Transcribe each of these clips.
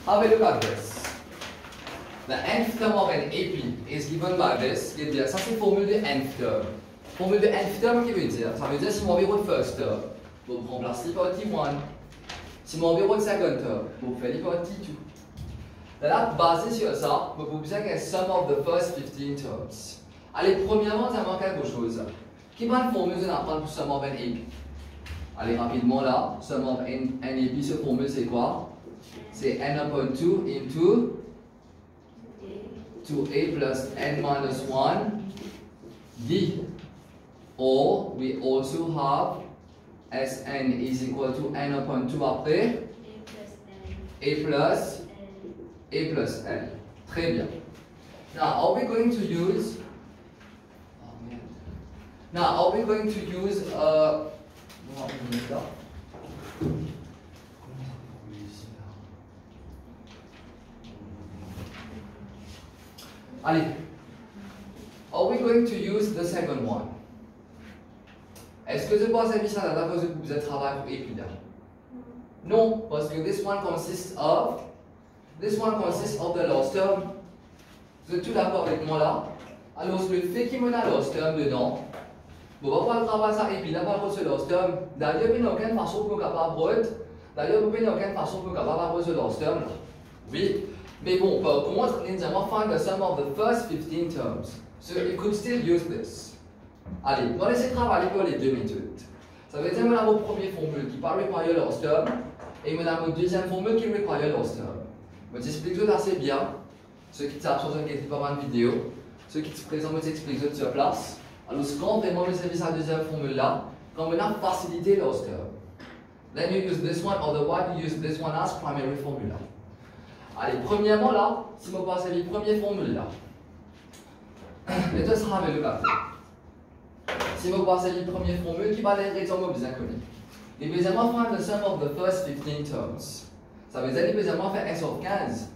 Have a look at this. The nth term of an AP is given by this. Ça c'est formule de nth term. Formule de nth term qui veut dire, ça veut dire si mon bureau de first term, vous remplacez par T1. Si mon bureau de second term, vous faites par T2. Là, basé sur ça, vous pouvez dire que sum of the first 15 terms. Allez, premièrement, ça manque quelque chose. Qui va une formule de apprendre pour sum of an AP? Allez, rapidement là, sum of an AP, cette formule c'est quoi? C'est n upon 2 into 2a plus n minus 1 d. Or we also have Sn is equal to n upon 2 après a plus n. Très bien. Now, are we going to use? Now, are we going to use? Allez, are we going to use the second one? Est-ce que je pense à ça là parce que vous êtes travaillé pour épider? Non, parce que this one consists of the last term. Vous êtes tous d'accord avec moi là? Alors, le fait qu'il y ait un last term dedans, vous ne pouvez pas travailler ça et puis là, par contre, ce last term. D'ailleurs, il n'y a aucune façon pour capable de D'ailleurs, il n'y a aucune façon pour capable de ce last term là. Oui. Mais bon, par contre, nous allons find the sum of the first 15 terms. So you could still use this. Allez, on va essayer de travailler pour les deux méthodes. Ça veut dire que nous avons une première formule qui parle require last term et nous avons une deuxième formule qui require last term. Je t'explique tout assez bien. Ceux qui savent sur ce qui est pas mal de vidéos, ceux qui te présentent, je t'explique tout sur place. Alors, quand vraiment nous servir cette deuxième formule là, quand on a facilité last term, then you use this one, otherwise you use this one as primary formula. Allez, premièrement là, si on passe à la première formule là, les deux sera avec le café. Si on passe à la première formule, qui va être l'exemple bien connu. Et deuxièmement, find the sum of the first 15 terms. Ça veut dire que deuxièmement, faire S of 15.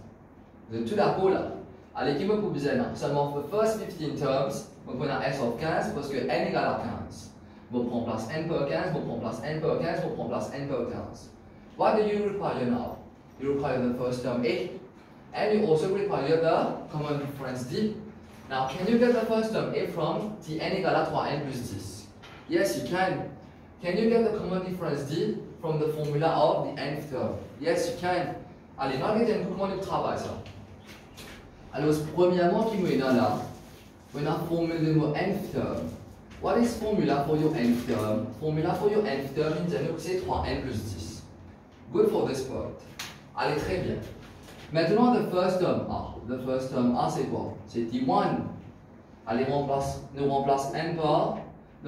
Vous êtes tout d'accord là? Allez, qui me pose bien? Sum of the first 15 terms, on prend S of 15 parce que n égale à 15. Vous prenez place n par 15, vous prenez place n par 15, vous prenez place n par 15. What do you require now? You require the first term A, and you also require the common difference D. Now, can you get the first term A from Tn égale à 3n plus 10? Yes, you can. Can you get the common difference D from the formula of the nth term? Yes, you can. Allez, on va regarder comment on travaille ça. Alors, premièrement, qui me là, on a formule de mon nth term. What is formula for your nth term? Formula for your nth term, c'est 3n plus 10. Good for this part. Allez, très bien. Maintenant, the first term A. The first term A, c'est quoi? C'est T1. Allez, nous remplace n par 1.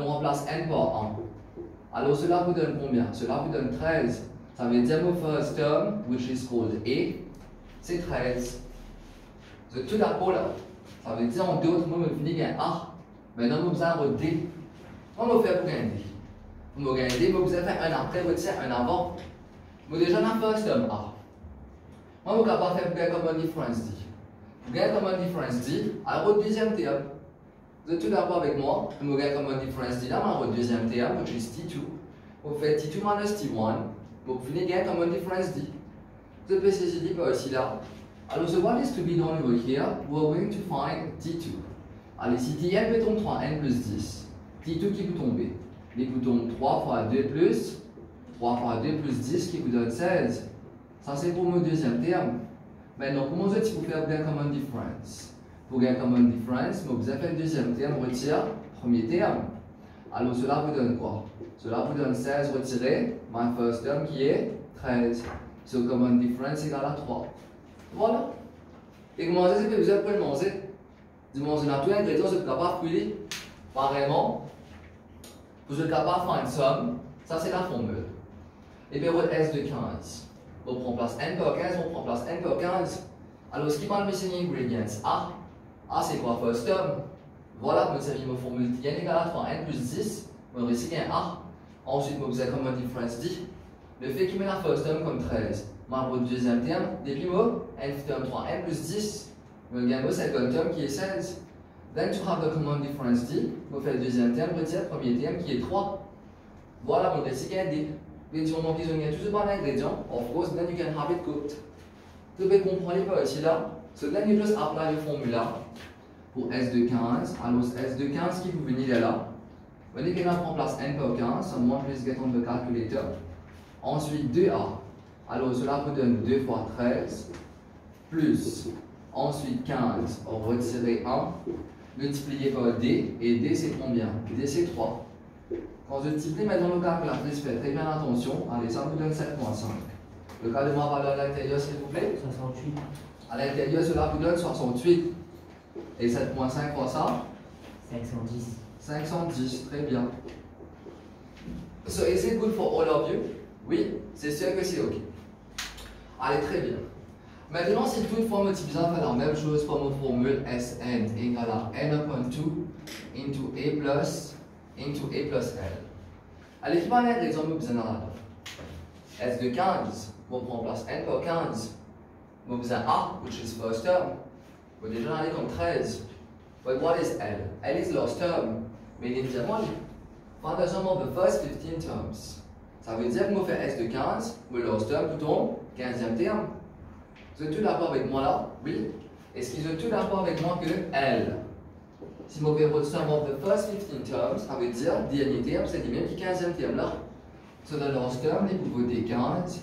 Alors, cela vous donne combien? Cela vous donne 13. Ça veut dire mon first term, which is called A, c'est 13. Vous êtes tout d'accord là? Ça veut dire en d'autres mots, vous finissez avec un A. Maintenant, nous avons un D. Comment vous faites pour gagner D? Vous gagnez D, vous avez fait un après, vous tirez un avant. Vous déjà dans first term A. Moi, vous êtes capable de faire common difference D. Vous gagnez common difference D, alors au deuxième terme. Vous êtes tout d'accord avec moi? Vous gagnez common difference D là, alors au deuxième terme, which is T2. Vous faites T2 minus T1. Vous finissez gagner common difference D. Vous pouvez saisir D par ici là. Alors, so what is to be done over here? We're going to find T2. Allez, si Tn peut tomber 3n plus 10, T2 qui peut tomber? Il peut tomber 3 fois 2 plus 10 qui vous donne 16. Ça c'est pour mon deuxième terme. Maintenant, comment vous pouvez faire bien common difference? Pour gagner common difference, vous avez fait le deuxième terme, retire premier terme. Alors, cela vous donne quoi? Cela vous donne 16 retiré, my first term qui est 13. So, common difference égale à 3. Voilà. Et comment c'est que vous êtes pour le manger? Dis-moi, on a tous les ingrédients, vous êtes capable de cuire. Pareillement, vous êtes capable de faire une somme. Ça, c'est la formule. Et puis, votre S de 15. On prend place n par 15, on prend place n par 15. Alors, ce qui va le missing ingredients? A. A, c'est quoi? First term. Voilà, vous avez ma formule Tn égale à 3n plus 10. Vous avez ici un A. Ensuite, vous avez common difference D. Le fait qu'il met la first term comme 13. Votre deuxième terme, depuis moi, nth term 3n plus 10. Vous avez le second term qui est 16. Then to have the common difference D, vous faites le deuxième terme, retire le premier terme qui est 3. Voilà, vous décidez qu'il y a D. Bien sûr, il y a tous les bons ingrédients. Of course, then you can have it cooked. Tu peux comprendre pas ici là. So then you just apply le formula pour S de 15. Alors S de 15 qui vous venez de là. Vous voyez qu'on prend place n par 15, someone please get on the calculator. Ensuite 2a. Alors cela vous donne 2 fois 13 plus ensuite 15, on retire 1, multiplié par d, et d c'est combien? D c'est 3. Quand je multiplie maintenant le calculatrice, faites très bien attention, allez ça vous donne 7,5. Le cas de ma valeur à l'intérieur s'il vous plaît? 68. À l'intérieur cela vous donne 68. Et 7,5 fois ça? 510. 510, très bien. So is it good for all of you? Oui, c'est sûr que c'est ok. Allez, très bien. Maintenant, si toutefois nous faisons la même chose pour notre formule Sn égale à n upon 2 into a plus l. Allez, qui va être l'exemple que vous avez S de 15, on prend place n par 15. Vous avez a, which is first term. Vous déjà aller comme 13. But what is L? L is last term. Mais il dit moi, find the sum of the first 15 terms. Ça veut dire que nous faisons S de 15, le last term tout en 15e terme. Vous êtes tous d'accord avec moi là? Oui. Est-ce qu'ils sont tous d'accord avec moi que L? Si je fais le sum of the first 15 terms, ça veut dire dernier terme, c'est le même qui 15e terme là. Sur le last term, les pouvoirs T15.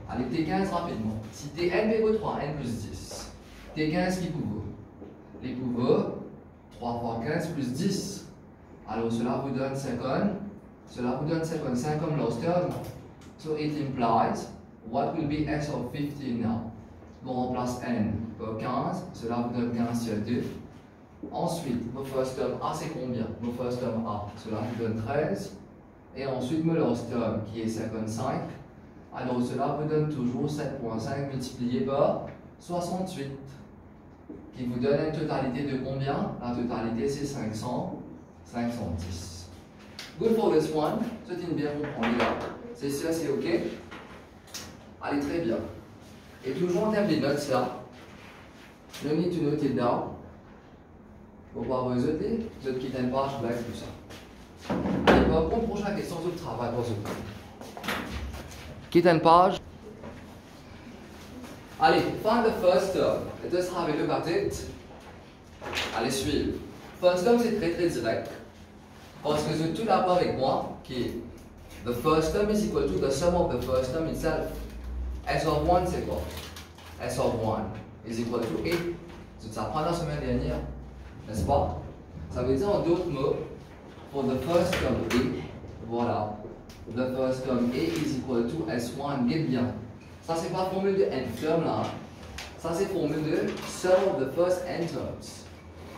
Allez, T15 rapidement. Si Tn vaut 3, n plus 10. T15 qui pouvoir? Les pouvoirs 3 fois 15 plus 10. Alors cela vous donne 50. Cela vous donne 55 comme last term. So it implies what will be S of 15 now? On remplace n par 15. Cela vous donne 15 sur 2. Ensuite, mon first term A c'est combien? Mon first term A, cela vous donne 13. Et ensuite, mon last term qui est 55. Alors cela vous donne toujours 7,5 multiplié par 68. Qui vous donne une totalité de combien? La totalité c'est 510. Good for this one. C'est une bien compris là. C'est sûr, c'est ok. Allez, très bien. Et toujours en termes des notes là. No need to note it down. Pour pouvoir vous aider, vous êtes quitte une page, blague, tout ça. Allez, par contre, prochaine question sur le travail pour ce coup. Quitte une page. Allez, find the first term. Et de travailler le bâtit. Allez, suivre. First term, c'est très direct. Parce que vous êtes tout d'accord avec moi qui the first term is equal to the sum of the first term itself. S of 1, c'est quoi? S of 1 is equal to A. Vous apprenez la semaine dernière. N'est-ce pas? Ça veut dire en d'autres mots, for the first term A, voilà, the first term A is equal to S1, get bien. Ça c'est pas formule de n term là, ça c'est formule de sum of the first n terms.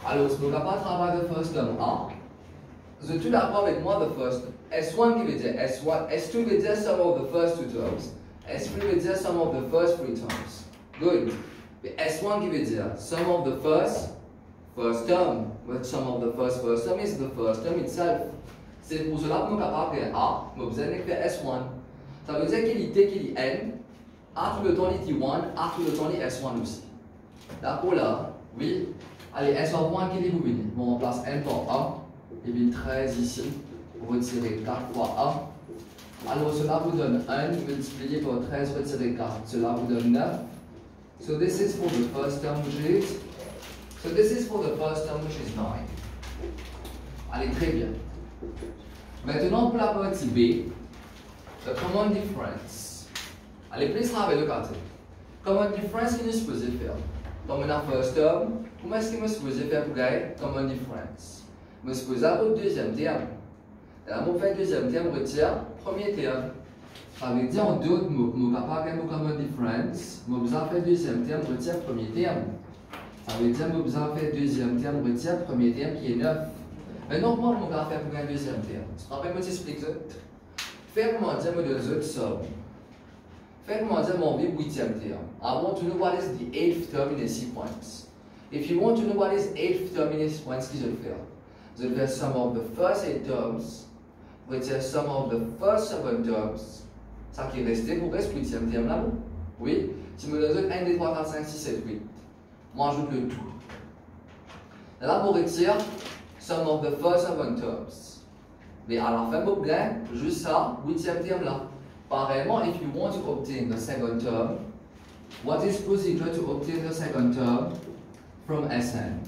Alors, si on ne va pas travailler the first term A, vous êtes tout d'accord avec moi, the first, S1 qui veut dire S1, S2 veut dire sum of the first two terms, S3 veut dire sum of the first three terms. Good. Mais S1 qui veut dire sum of the first term, but sum of the first term is the first term itself. C'est pour cela que nous sommes capables de faire A, mais vous allez faire S1. Ça veut dire qu'il y a T, qu'il y a N, A tout le temps il y a T1, A tout le temps il y a S1 aussi. D'accord là? Oui. Allez, S of 1 qu'il est vous venez. On remplace N par 1, et puis 13 ici, vous retirez 4 fois 1. Alors cela vous donne 1 multiplié par 13 retiré 4, cela vous donne 9. So this is for the first term which is 9. Allez, très bien. Maintenant, pour la partie B, the common difference. Allez, plus travailler le quartier. Common difference, qu'il est supposé faire? Comme on a first term, comment est-ce qu'il est supposé faire pour gagner common difference? Il est supposé avoir le deuxième terme. Et là, on fait deuxième terme, on retire premier terme. Ça veut dire en d'autres mots, on ne va pas gagner common difference, on va faire deuxième terme, on retire premier terme. Ça veut dire que vous avez fait deuxième terme, on retire premier terme qui est 9. Maintenant, comment on va faire pour un deuxième terme? Tu te rappelles, moi, t'explique ça? Fais-moi dire, moi, deux autres sommes. Fais-moi dire, mon huitième terme. I want to know what is the 8th term in a sequence. If you want to know what is 8th term in a sequence, qu'est-ce que je vais faire? Je vais faire sum of the first 8 terms, retire sum of the first 7 terms. Ça qui est resté pour reste huitième terme là, oui? Si je me donne 1, 2, 3, 4, 5, 6, 7, 8. Moi, ajoute le tout. Là, on retire sum of the first 7 terms. Mais à la fin, vous juste ça, huitième terme là. Pareillement, if you want to obtain the second term, what is procedure to obtain the second term from Sn?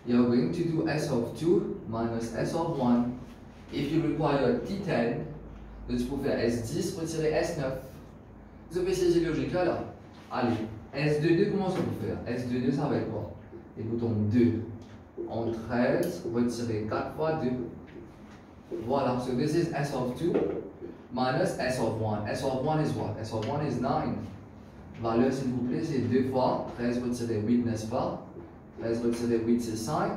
You're going to do S of 2 minus S of 1. If you require T10, tu peux faire S10 retirer S9. Vous avez saisi logique là. Allez, S de 2, comment ça peut faire? S de 2, ça va être quoi? Et bouton 2. En 13, retirer 4 fois 2. Voilà, so this is S of 2 minus S of 1. S of 1 is what? S of 1 is 9. Valeur, s'il vous plaît, c'est 2 fois 13 retirer 8, n'est-ce pas? 13 retirer 8, c'est 5.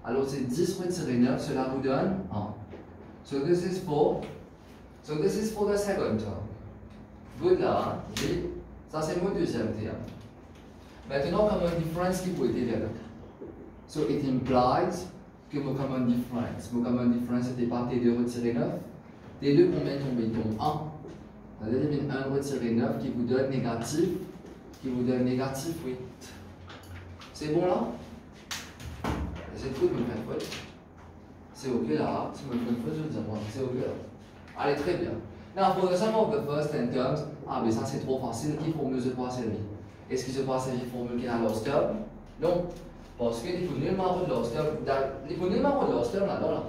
Alors, c'est 10 retirer 9, cela vous donne 1. So this is for the second term. Good là, oui. Ça c'est mon deuxième terme. Maintenant, common difference qui peut être là. So it implies que mon common difference n'était pas T2 retiré 9. T2 combien tombe 1. Ça veut dire 1 retiré 9 qui vous donne négatif 8. C'est bon là? C'est tout, me faire faute. C'est ok là, si me fais une faute, je veux dire moi, c'est ok là. Allez, très bien. Now, for the sum of the first 10 terms, mais ça c'est trop facile, qui formule se passe servir? Est-ce qu'il se passe servir formule qui a lost term? Non, parce qu'il faut nullement avoir de lost term. Il faut nullement avoir de lost term là-dedans là.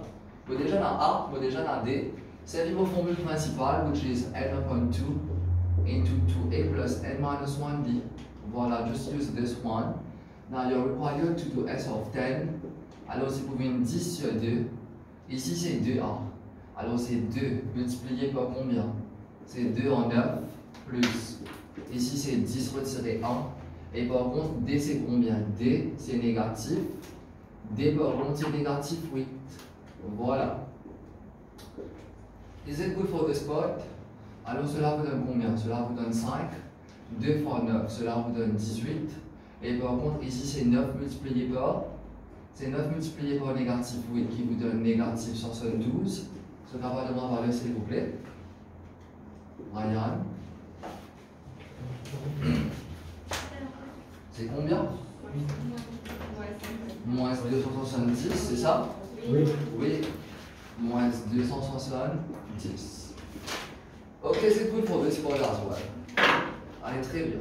Vous déjà dans A, vous déjà dans D, servir vos formules principales, which is n upon 2 into 2a plus n minus 1b. Voilà, just use this one. Now you're required to do S of 10. Alors si vous pouvez 10 sur 2, ici c'est 2a. Alors c'est 2 multiplié par combien? C'est 2 en 9 plus, ici c'est 10 retiré 1. Et par contre, D c'est combien? D c'est négatif. D par contre c'est négatif 8. Voilà. Is it good for this part? Alors cela vous donne combien? Cela vous donne 5. 2 fois 9, cela vous donne 18. Et par contre, ici c'est 9 multiplié par. C'est 9 multiplié par négatif 8 qui vous donne négatif 172. Ce travail de ma valeur, s'il vous plaît. Ryan. C'est combien? Moins 270, c'est ça? Oui. Oui. Moins 270. Ok, c'est good for this part as well. Allez, très bien.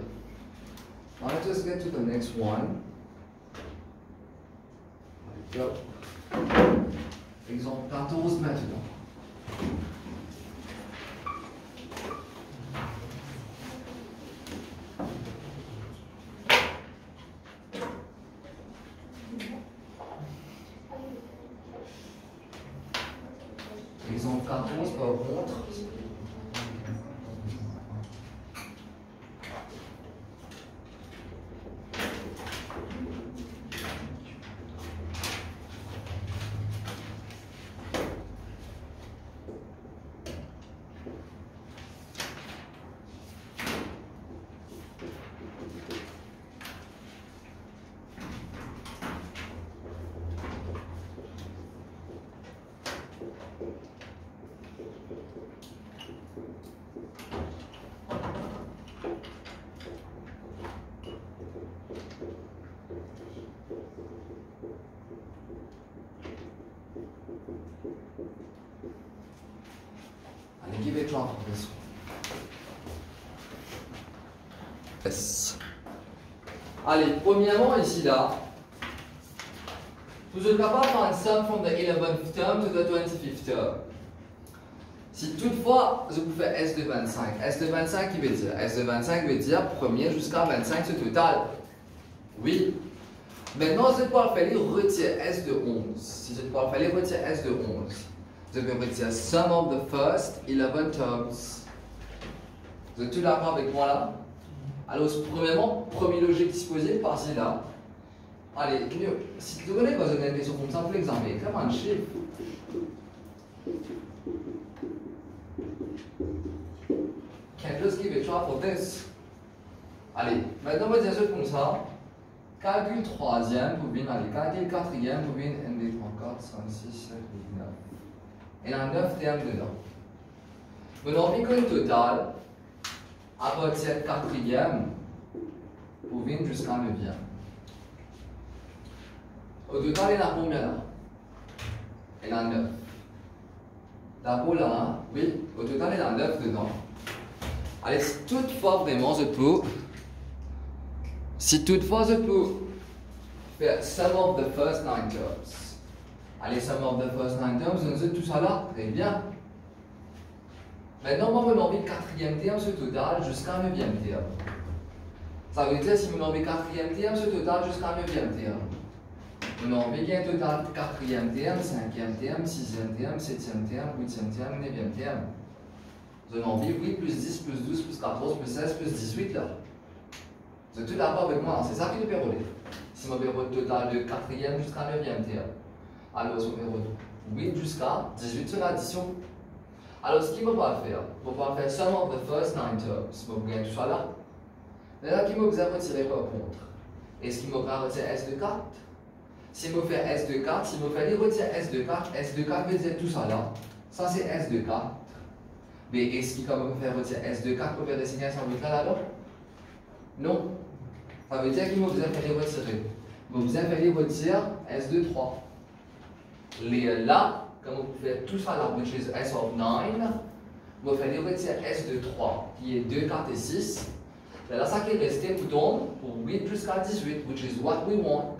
Now let us get to the next one. Go. Exemple 14 maintenant. Exemple 14 par contre. Allez, give it a try for this one. Yes. Allez, premièrement, ici, là, vous êtes capable de faire un sum from the 11th term to the 25th term. Si toutefois, je vous fais S de 25. S de 25 qui veut dire? S de 25 veut dire premier jusqu'à 25 ce total. Oui. Maintenant, je vais pouvoir faire retirer S de 11. Si je vais pouvoir faire retirer S de 11, je vais retirer sum of the first 11 terms. Vous êtes tous d'accord avec moi là? Alors, premièrement, premier logique disposé, par-ci là. Allez, mieux. Si tu connais pas une question comme ça, pour l'exemple, écris-moi un chiffre. Can just give a try for this. Allez, maintenant, on va dire ça comme ça. Calcul troisième, vous venez, allez, calcul quatrième, vous venez, 1, 2, 3, 4, 5, 6, 7, 8, 9. Il y a 9 termes dedans. Maintenant, on fait total, à partir de quatrième, vous venez jusqu'à 9e. Au total, il y en a combien là? Il y en a 9. D'accord là, oui, au total, il y en a 9 dedans. Allez, si toutefois, vraiment, je peux Si toutefois je peux faire sum of the first 9 terms, allez, sum of the first 9 terms, je sais tout ça là, très bien. Maintenant, moi, je m'en vais quatrième terme ce total jusqu'à 9e terme. Ça veut dire si je m'en vais quatrième terme ce total jusqu'à 9e terme. Je m'en vais bien total quatrième terme, 5e terme, 6e terme, 7e terme, 8e terme, 9e terme. Je m'en vais 8 plus 10 plus 12 plus 14 plus 16 plus 18 là. Vous êtes tout d'accord avec moi, c'est ça qui nous permet. Si je vais le total de 4e jusqu'à 9e terme, alors je vais 8 jusqu'à 18 sur l'addition. Alors ce qu'il me va faire, on va faire sum of the first 9 terms. Je vais gagner tout ça là. Maintenant, qui me va retirer par contre. Est-ce qu'il me va retirer S de 4? Si je fais S de 4, si je fais retirer S de 4, S de 4 veut dire tout ça là. Ça c'est S de 4. Mais est-ce qu'il me faire retirer S de 4 pour faire des signations là alors? Non. Ça veut dire qu'il me faire retirer. Vous allez retirer S de 3. Les là, comme vous faites tout ça là, which is S of 9, vous allez retirer S de 3, qui est 2, 4 et 6. Et là, ça qui est resté, vous tombe pour 8 jusqu'à 18, which is what we want.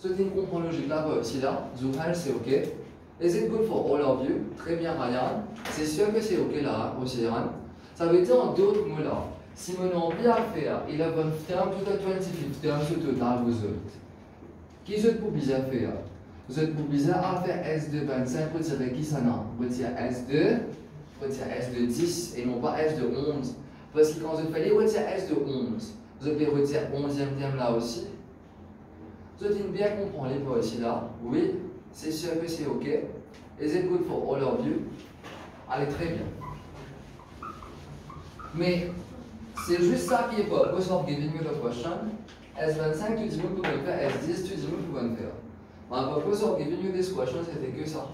C'est une compréhension logique là-bas aussi là. Zuhal, c'est OK. Is it good for all of you? Très bien, Ryan. C'est sûr que c'est OK là, aussi, Ryan. Ça veut dire en d'autres mots là, si vous n'avez bien à faire 11th term to the 25th term, ce total vous autres. Qui vous êtes pour bien faire? Vous êtes pour bien à faire S de 25, retirer qui ça non? Retirer S de 10 et non pas S de 11. Parce que quand vous faites retirer S de 11, vous allez retirer 11e terme là aussi. Vous allez bien comprendre les points ici là. Oui, c'est sûr que c'est OK. Is it good for all of you? Allez, très bien. Mais c'est juste ça qui est pas. Because of giving you the question, S25, tu dis que vous pouvez faire, S10, tu dis que vous pouvez faire. Mais the purpose of giving you this question, c'était que ça.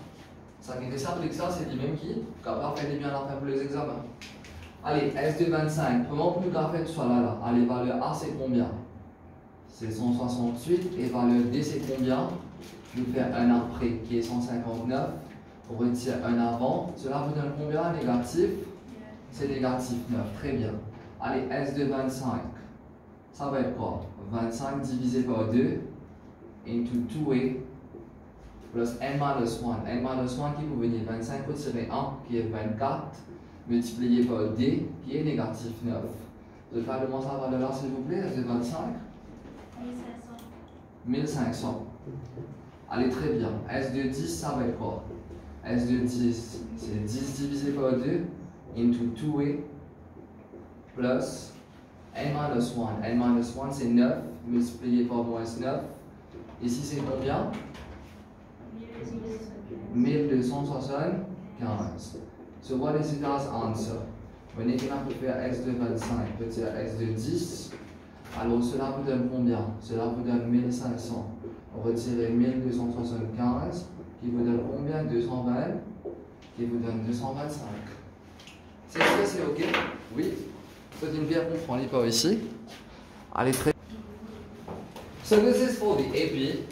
Ça qui était simple que ça, c'est lui-même qui est capable de faire bien la fin pour les examens. Allez, S de 25, comment plus qu'à faire tout ça là? Allez, valeur A c'est combien? C'est 168 et valeur D c'est combien? Je vais faire un après qui est 159. On retire un avant. Cela vous donne combien? Négatif? C'est négatif 9. Très bien. Allez, S de 25. Ça va être quoi? 25 divisé par 2 into 2a plus n minus 1. N minus 1 qui vous venir 25 retirer 1 qui est 24 multiplié par d qui est négatif 9. Je vais faire le ça valeur là s'il vous plaît. S de 25. 1500. Allez, très bien. S de 10, ça va être quoi? S de 10, c'est 10 divisé par 2 into 2a plus n minus 1. N minus 1, c'est 9 multiplié par moins 9. Ici, c'est combien? 1275. So what is it as answer? On est capable de faire S de 25, peut-être S de 10. Alors cela vous donne combien? Cela vous donne 1500. On retire 1275 qui vous donne combien? 220 qui vous donne 225. C'est ça, c'est OK? Oui. C'est une bien comprendre par ici. Allez, très. So this is for the AP.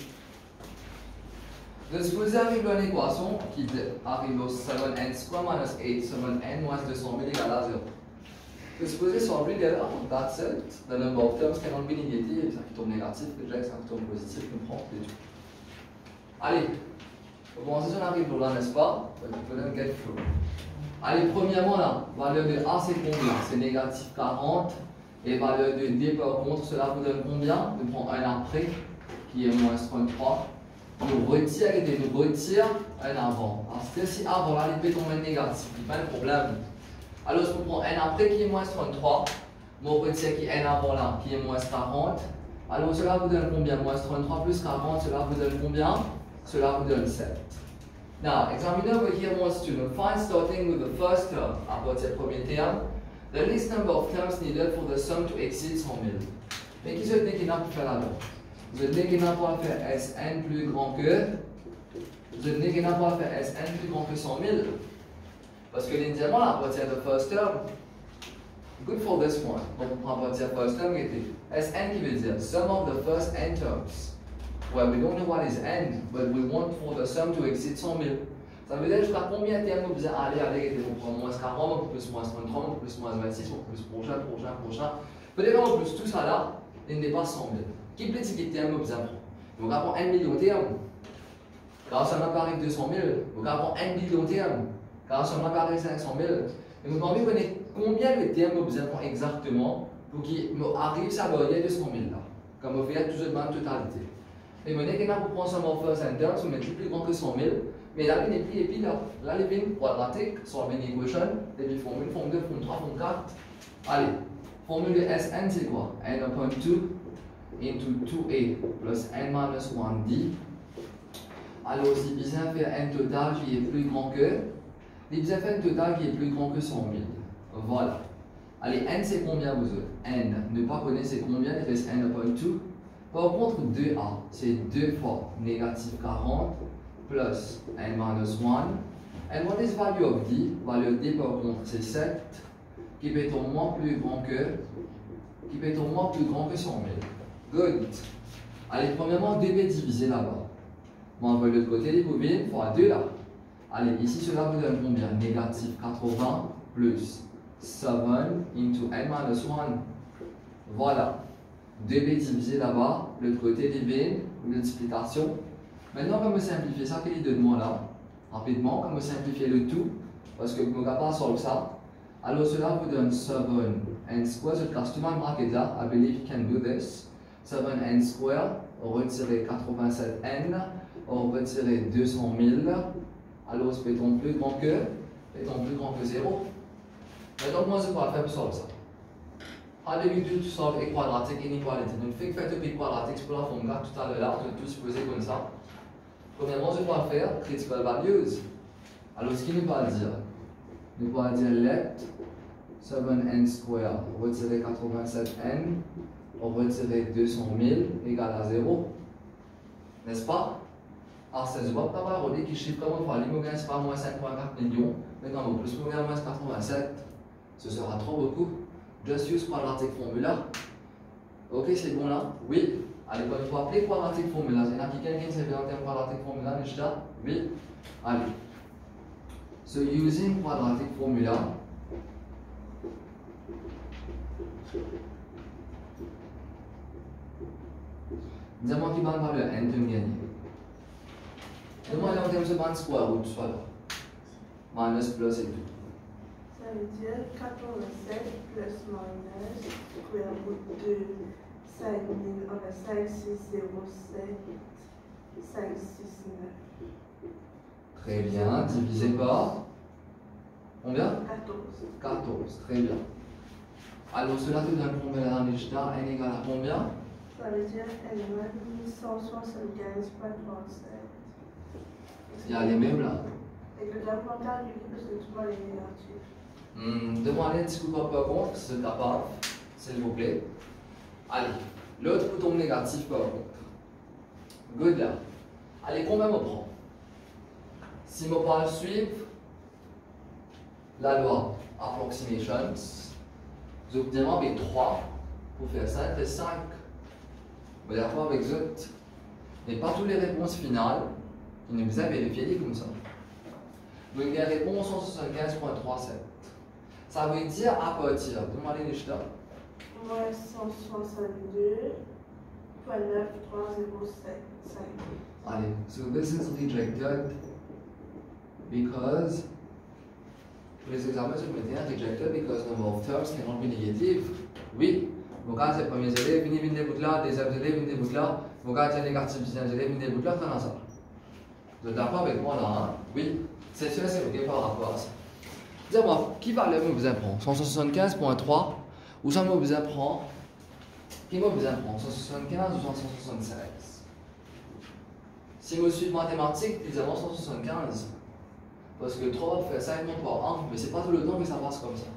Donc, vous avez une équation qui arrive au 7n square minus 8, 7n moins 200 000 égale à 0. Vous supposez solve it there, that's it. The number of terms cannot be negative, ça qui tombe négatif, déjà ça qui tombe positif, on prend les deux. Allez, pour commencer, on arrive là, n'est-ce pas? But get through. Allez, premièrement là, valeur de A c'est combien? C'est négatif 40. Et valeur de D par contre, cela vous donne combien? On prend un après, qui est moins 33. Nous retire et nous retire un avant. Parce que si avant là, il peut tomber négatif, il n'y a pas de problème. Alors, je prends n après qui est moins 33. Mon retire qui est n avant là, qui est moins 40. Alors, cela vous donne combien? Moins 33 plus 40, cela vous donne combien? Cela vous donne 7. Now, examiner over here wants to find, starting with the first term, à partir du premier terme, the least number of terms needed for the sum to exceed 100 000. Mais qui se dit qu'il n'a pas fait là-bas? Vous êtes qu'il n'a pas fait Sn plus grand que. Vous êtes qu'il n'a pas fait Sn plus grand que 100 000. Parce que l'indiamant, à partir de first term, good for this one. Donc on prend à partir de first term qui était Sn qui veut dire sum of the first n terms. Well, we don't know what is n, but we want for the sum to exceed 100 000. Ça veut dire jusqu'à combien de termes vous besoin aller, on prend moins 40, plus moins 33, plus moins 26, plus prochain. Peut-être en plus tout ça là. il dépasse 100 000. Qui peut dire que terme vous apprend? Vous avez 1 million de termes. Quand ça m'apparaît 200 000, vous avez 1 million de termes. Quand ça m'apparaît 500 000. Et vous avez connaître combien de termes vous apprend exactement pour qu'il arrive à varier 200 000 là. Comme vous faites toujours dans la totalité. Et vous avez pour prendre seulement first and third, vous mettez plus grand que 100 000. Mais là, il est plus là. Là, les lignes quadratiques sont une équation, et puis formule, forme 2, forme 3, forme 4. Allez, formule de Sn c'est quoi? N upon 2 into 2a plus n minus 1d. Alors, si bien faire n total qui est plus grand que, il bien faire n total qui est plus grand que 100 000. Voilà. Allez, n c'est combien vous autres? N, ne pas connaître c'est combien, il reste n upon 2. Par contre, 2a, c'est 2 fois négative 40 plus n minus 1. And what is value of d? Value of d par contre c'est 7, qui peut être au moins plus grand que 100 000. Good. Allez, premièrement, 2 peut diviser là-bas. Bon, on va de l'autre côté, les bobines, fois 2 là. Allez, ici cela vous donne combien? Négative 80 plus 7 into n minus 1. Voilà. 2b divisé là-bas, l'autre côté des bines, multiplication. Maintenant, comment simplifier ça? Quel est le demande là? Rapidement, comment simplifier le tout? Parce que vous ne pouvez pas solver ça. Alors, cela vous donne 7n square. Je casse tout le bracket là. I believe you can do this. 7n square, on retire 87n, on retire 200 000. Alors, c'est plus grand que 0. Maintenant, moi, je vais faire pour solver ça. How do you do to solve a quadratic inequality? Donc, fait que faites un quadratique pour la forme 4 tout à l'heure, je vais tout supposer comme ça. Premièrement, je dois faire critical values. Alors, ce qui nous va dire? Nous va dire let 7n square, retirer 87n, on retirer 200 000 égale à 0. N'est-ce pas? Alors, ça se voit pas on dit qu'il chiffre comme on va aller, c'est pas moins 5,4 millions, mais quand on plus moins 87, ce sera trop beaucoup. Just use quadratic formula. Ok, c'est bon là? Oui. Allez, il faut appeler quadratic formula. Il y en a quelqu'un qui sait bien le terme quadratic formula déjà? Oui. Allez. So, using quadratic formula, dis-moi qui va le n de gagner. Dis-moi en termes de bande square root, soit là. Minus, plus et tout. Ça veut dire 87 plus minus square root de 5, 6, 0, 7, 5, 6, 9. Très bien, divisé par combien? 14. 14, très bien. Alors cela te donne combien là, n égale à combien? Ça veut dire n-1 175,37. Il y a les mêmes là. Et le davantage du coup, parce que tu vois les négatifs. Demandez un petit coup par contre, si c'est capable, s'il vous plaît. Allez, l'autre bouton négatif par contre. Good là. Allez, combien me prend? Si je parle suivre la loi approximations, vous obtenez avec 3 pour faire ça, et 5. Vous allez avoir avec autres. Mais pas toutes les réponses finales, qui nous vous avez vérifié comme ça. Donc, il y a réponse 175,37. Ça veut dire à partir, demandez les chiffres. Moins 162,9307,5. Allez, so this is rejected because pour les examens je me dis rejected because number of terms cannot be negative. Oui, vos cas c'est premiers élèves, venez des bouts là, deuxième élèves, venez des bouts là, vos cas c'est négatif, deuxième élève, venez des bouts là, t'en ça. Vous êtes d'accord avec moi là, hein? Oui, c'est sûr, c'est ok par rapport à ça. Dis-moi, qui valeur me vous apprend? 175,3 ou ça me vous apprend? Qui me vous apprend? 175 ou 176? Si je suis mathématiques, évidemment 175. Parce que 3 fait 5 par 1, mais c'est pas tout le temps que ça passe comme ça.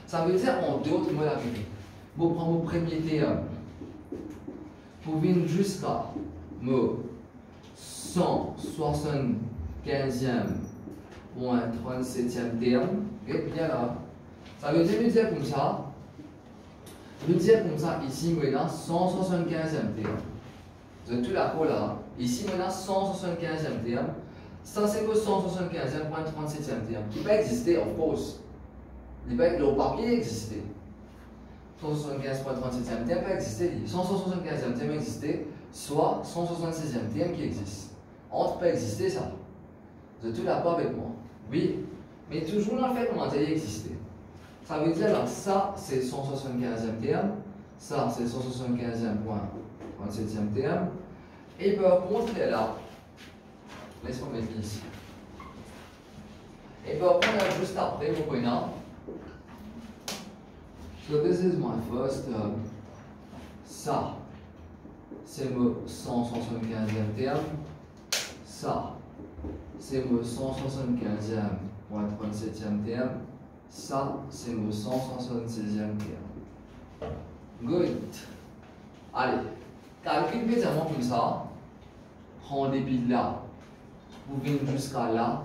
Ça veut dire en d'autres modalités. Vous prenez mon premier terme. Vous venez jusqu'à mon 175e moins 37e terme. Et bien là. Ça veut dire comme ça. Je veux dire comme ça, ici, maintenant, 175e terme. Vous êtes tous d'accord là? Ici, maintenant, 175e terme. Ça, c'est le 175e point 37e terme. Qui peut exister, of course. Le papier exister. 175.37e terme peut exister, soit 175e terme exister, soit 166e terme qui existe. Entre peut exister ça. Vous êtes tous d'accord avec moi? Oui, mais toujours dans le fait comment il exister. Ça veut dire là, ça c'est 175e terme, ça c'est 175e point 37e terme, et par contre là, laisse-moi mettre ici. Et par contre là, juste après, vous prenez. So this is my first term. Ça, c'est mon 175e terme. Ça, c'est mon 175e point 37e terme. Ça, c'est mon 166e terme. Good. Allez, calcule pétalement comme ça. Rendez puis là. Vous venez jusqu'à là.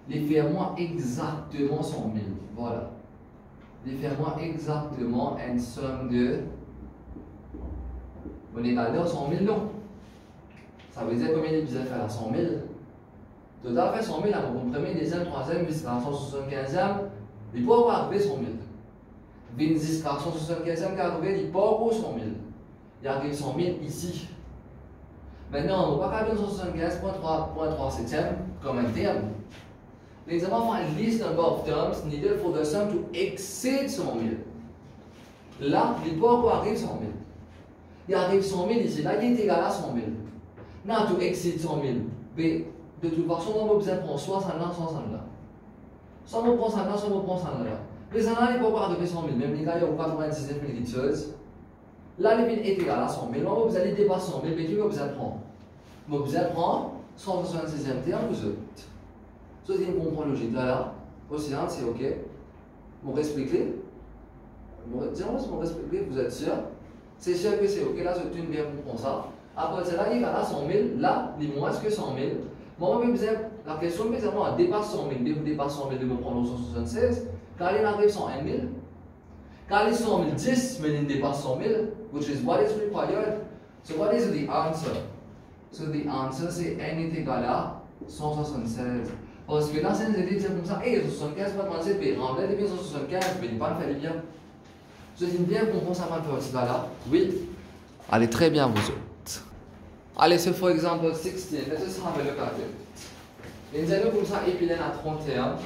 Les faire-moi exactement 100 000. Voilà. Les faire-moi exactement une somme de. On est allé à 100 000 non. Ça veut dire combien il besoin de faire à 100 000. Total fait 100 000 à mon premier, deuxième, troisième, jusqu'à 175e. Il peut avoir arrivé 100 000. 20 jusqu'à 175e qui arrivé, il peut avoir 100 000. Il arrive 100 000 ici. Maintenant, on ne va pas garder 175.37e comme un terme. L'examen fait une list number of terms needed for the sum to exceed 100 000. Là, il peut avoir arrive 100 000. Il arrive 100 000 ici. Là, il est égal à 100 000. Now, to exceed 100 000. Mais de toute façon, on a besoin de prendre soit ça là, soit ça là. Soit on prend ça là, soit on prend ça là. Mais ça là, il peut avoir arrivé 100 000. Même les gars, il y a 99 000 qui choses. Là, le est égal à 100 000. On va aller dépasser 100 000. Mais qui va besoin de prendre? On va besoin de prendre 176e terme plus autres. Ça, c'est une comprendre logique. Là, Océane, c'est OK. Vous respectez? Vous respectez, vous êtes sûr? C'est sûr que c'est OK. Là, c'est une bien comprendre ça. Après, c'est là, il y a 100 000. Là, il moins que 100 000. Moi, je me la question, mais c'est dépasse 100 000. Dès que vous dépassez 100 000, de me prendre 176. Quand il arrive 101 000. Quand il est 100 000, 10, mais il dépasse 100 000, which is what is required. So, what is the answer? So, the answer, c'est n est égal à 176. Parce que là, c'est une idée comme ça, et 75 pas 37, puis remplacer depuis 175, mais il ne pas le faire bien. Je dis bien qu'on pense à faire ce là. Oui. Allez, très bien, vous autres. Allez, so for example 16, let's just have a look at it. Une zéro comme ça, épilène à 31,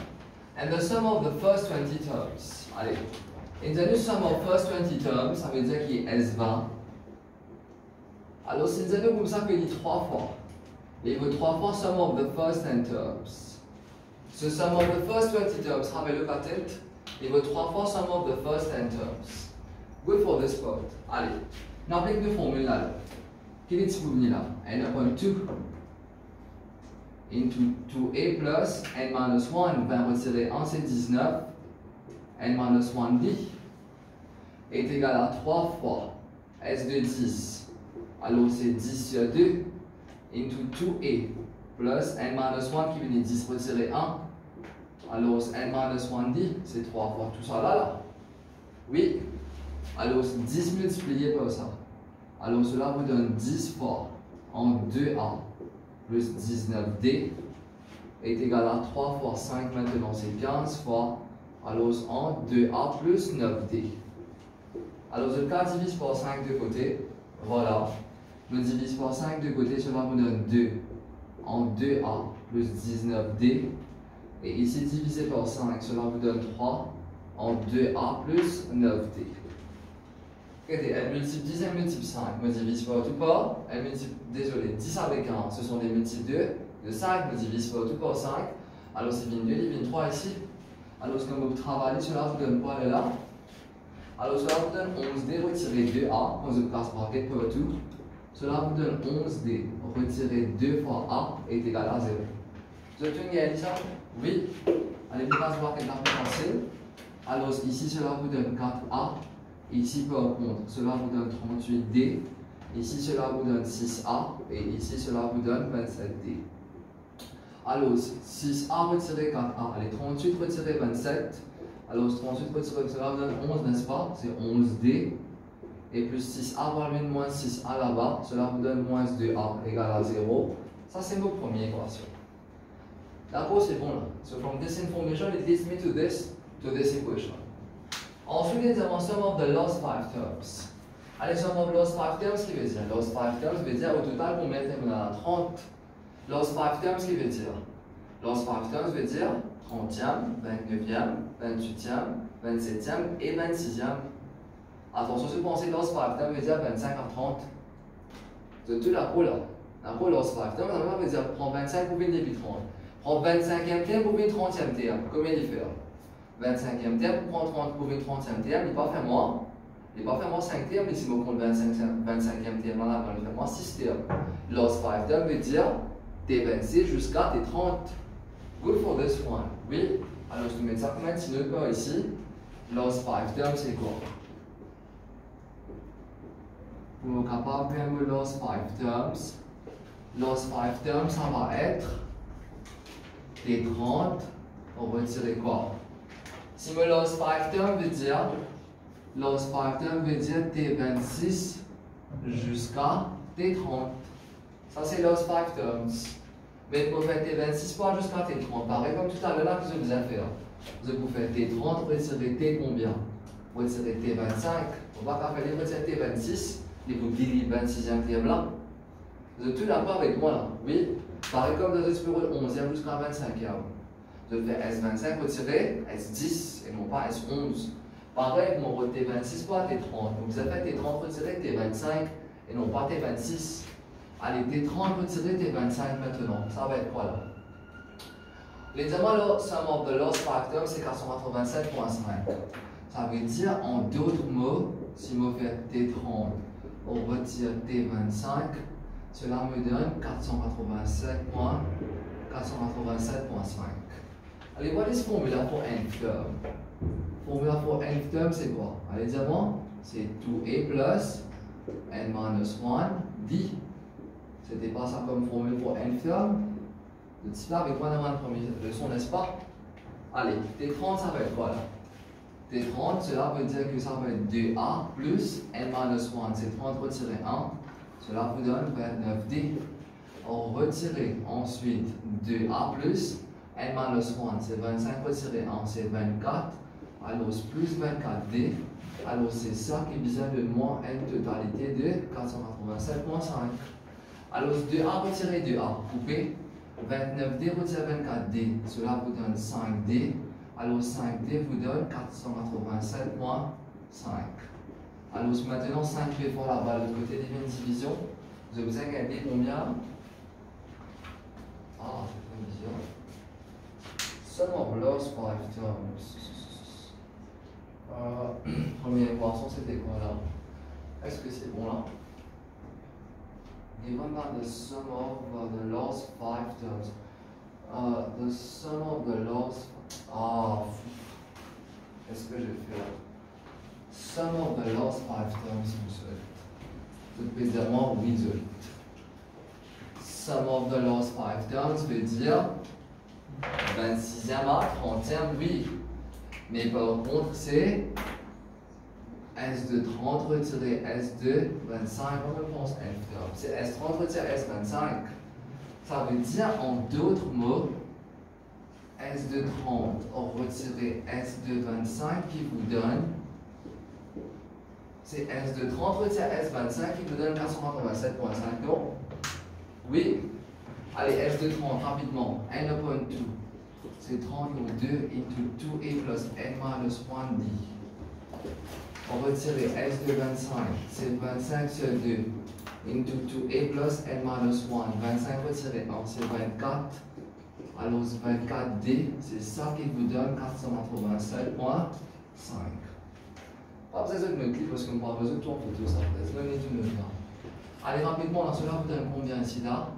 and the sum of the first 20 terms. Allez. Une zéro sum of first 20 terms, ça veut dire qu'il est S20. Alors, c'est une zéro comme ça qu'il dit 3 fois. Et il veut 3 fois sum of the first 10 terms. So sum of the first 20 terms, have a look at it. Il veut 3 fois sum of the first 10 terms. Good for this part. Allez, on applique deux formules là. Quel est ce formule là? N upon 2 into 2a plus n minus 1, 20 retiré 1 c'est 19. N minus 1 d est égal à 3 fois s de 10. Alors c'est 10 sur 2 into 2a plus n minus 1 qui vient de 10 retirer 1. Alors n minus 1d, c'est 3 fois tout ça là. Oui. Alors 10 multiplié par ça. Alors cela vous donne 10 fois en 2a plus 19d est égal à 3 fois 5 maintenant c'est 15 fois. Alors en 2a plus 9d. Alors je le divise par 5 de côté. Voilà. Je divise par 5 de côté, cela vous donne 2 en 2a plus 19d. Et ici, divisé par 5, cela vous donne 3 en 2a plus 9d. Regardez, elle multiplie 10, elle multiplie 5. Me divise par tout par. Elle multiplie, désolé, 10 avec 1, ce sont des multiples 2. De 5, me divise par tout par 5. Alors c'est bien 2, il vient 3 ici. Alors quand vous travaillez, cela vous donne quoi là? Alors cela vous donne 11d retiré 2a. On se casse bracket pour tout. Cela vous donne 11d retiré 2 fois a est égal à 0. Vous avez une idée ça? Oui. Allez, vous allez voir quelque chose de facile. Alors ici, cela vous donne 4a. Ici, par contre, cela vous donne 38d. Ici, cela vous donne 6a. Et ici, cela vous donne 27d. Alors, 6a retiré 4a. Allez, 38 retiré 27. Alors, 38 retiré, cela vous donne 11, n'est-ce pas? C'est 11d. Et plus 6a par le moins 6a là-bas, cela vous donne moins 2a égale à 0. Ça, c'est notre première équation. D'accord, c'est bon là. So from this information, it leads me to this equation. Ensuite, les avons sum of the lost 5 terms. Allez, sum of lost 5 terms, qui veut dire? Lost 5 terms veut dire au total combien de termes on a? 30. Lost 5 terms, qui veut dire? Lost 5 terms veut dire 30e, 29e, 28e, 27e et 26e. Attention, si vous pensez lost 5 terms veut dire 25 à 30. C'est tout la cour là. La cour lost 5 terms, ça veut dire prends 25 pour venir début 30. Prends 25e terme pour venir 30e terme. Combien il fait? 25e terme pour prendre 30 pour venir 30e terme, il n'est pas fait moi. Il n'est pas fait moi 5 termes, mais si je compte 25e terme, là, il fait moi 6 termes. Lost 5 termes veut dire T26 jusqu'à T30. Good for this one. Oui? Alors, je te mets ça comme un petit note par ici. Lost 5 terms, c'est quoi? Pour être capable de faire lost 5 terms. Lost 5 terms, ça va être T30. On va retirer quoi? Si me lost 5 terms veut dire lost 5 terms veut dire T26 jusqu'à T30. Ça, c'est lost 5 terms. Mais pour faire T26 pas jusqu'à T30, pareil comme tout à l'heure là que je vous ai fait. Vous pouvez faire T30, retirer T combien? Retirer T25. On va pas faire retirer T26, et vous guérir 26e terme là. Vous êtes tout d'accord avec moi là? Oui? Pareil comme dans le 11e jusqu'à 25e. Vous faites S25 retirer S10 et non pas S11. Pareil, mon T26 pas T30. Donc vous avez fait T30 retirer T25 et non pas T26. Allez, T30 retirer T25 maintenant. Ça va être quoi là? Les diamants là, sum of the lost factor, c'est 487.5. Ça veut dire, en d'autres mots, si je fais T30, on retire T25, cela me donne 487.5. Allez, what is formula for nth term? Formula for nth term, c'est quoi? Allez, diamants, c'est 2a plus n minus 1 d. C'était pas ça comme formule pour nth term? Vous êtes là avec moi dans la première leçon, n'est-ce pas? Allez, T30, ça va être quoi là? T30, cela veut dire que ça va être 2a plus n minus 1, c'est 30 retiré 1. Cela vous donne 29d. On retire ensuite 2a plus n minus 1, c'est 25 retiré 1, c'est 24. Alors plus 24d. Alors c'est ça qui vient de moins n totalité de 487.5. Alors 2a retiré 2a, coupé. 29d retiré 24d, cela vous donne 5d. Alors 5d vous donne 487.5. Alors maintenant 5 fait fois là-bas, l'autre côté des division. Vous avez gagné combien? Ah, c'est une division. Sum of lost 5 terms. Première équation, c'était quoi là? Est-ce que c'est bon là? Given that the sum of the lost 5 terms. The sum of the lost. Ah, qu'est-ce que j'ai fait là? Sum of the lost 5 terms, vous pouvez dire moi result. Sum of the lost 5 terms veut dire 26e à 30e, oui. Mais par contre, c'est S de 30 retiré S de 25, on pense F terme. C'est S30 retiré S25. Ça veut dire en d'autres mots, S de 30 retiré S de 25 qui vous donne. C'est S de 30 retiré S25 qui vous donne 487.5, non? Oui? Allez, S de 30 rapidement. N upon 2. C'est 30 donc 2 into 2a plus n minus 1d. On retire S de 25. C'est 25 sur 2 into 2a plus n minus 1. 25 retiré 1, c'est 24. Alors 24d, c'est ça qui vous donne 487.5. Pas besoin de me cliquer parce qu'on n'a pas besoin de tout en photo, ça. Allez, rapidement, là, cela vous donne combien ici là?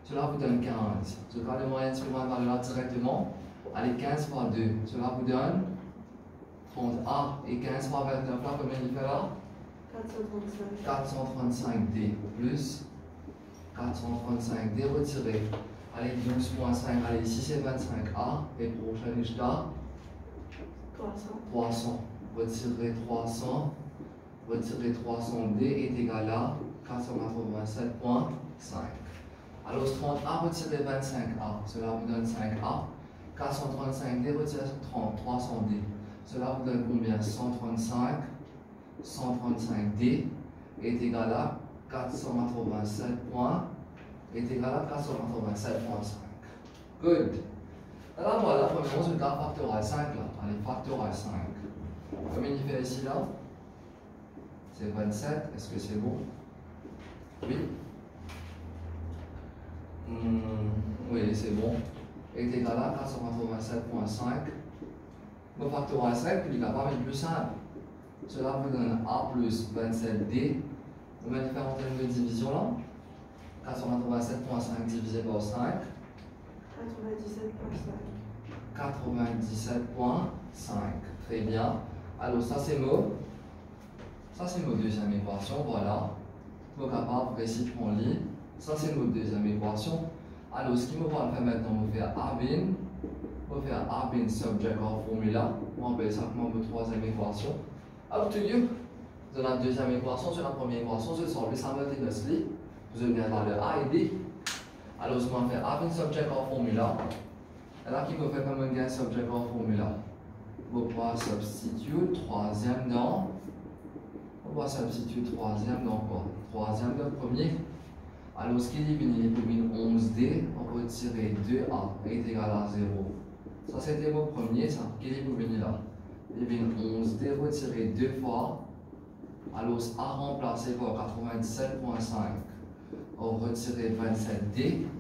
Cela vous donne 15. Je vais le moyen de suivre par là directement. Allez, 15 fois 2. Cela vous donne 30A. Et 15 fois 29, là, combien il fait là? 435D plus 435D retiré. Allez, 12.5. Allez, ici c'est 25A. Et prochaine échelle, 300. Retirer 300. Retirer 300D est égal à 487.5. Alors 30A retirer 25A, cela vous donne 5A. 435D retirer 300D. Cela vous donne combien? 135. 135D est égal à 487 points est égal à 487,5. Good. Alors voilà, premièrement, je vais faire factorial 5 là. Allez, factorial 5. Combien il fait ici là? C'est 27. Est-ce que c'est bon? Oui. Oui, c'est bon. Est égal à 487,5. Le factorial 5, il est capable d'être plus simple. Cela vous donne A plus 27D. On va faire en termes de division là. 487,5 divisé par 5. 97,5. 97,5. Très bien. Alors ça c'est mon deuxième équation. Voilà. Vous êtes capable de réciproquement lire. Ça c'est notre deuxième équation. Alors ce qui me va faire maintenant, on va faire Arbin. On va faire Arbin subject of formula. On va appeler ça comme notre troisième équation. Up to you. Dans la deuxième équation, sur la première équation, je solve simultaneously. Vous avez bien valeur A et B. Alors, je vais faire Arbin subject of formula. Et là, qui me fait comme un gain subject of formula? On va substituer troisième dans. On va substituer troisième dans quoi? Troisième dans premier. Alors, ce qui est venu pour 11D, on va retirer 2A est égal à 0. Ça, c'était mon premier, ça. Qui est pour venir là? Il vient 11D retiré 2 fois. Alors, A remplacé par 97,5. On retire 27D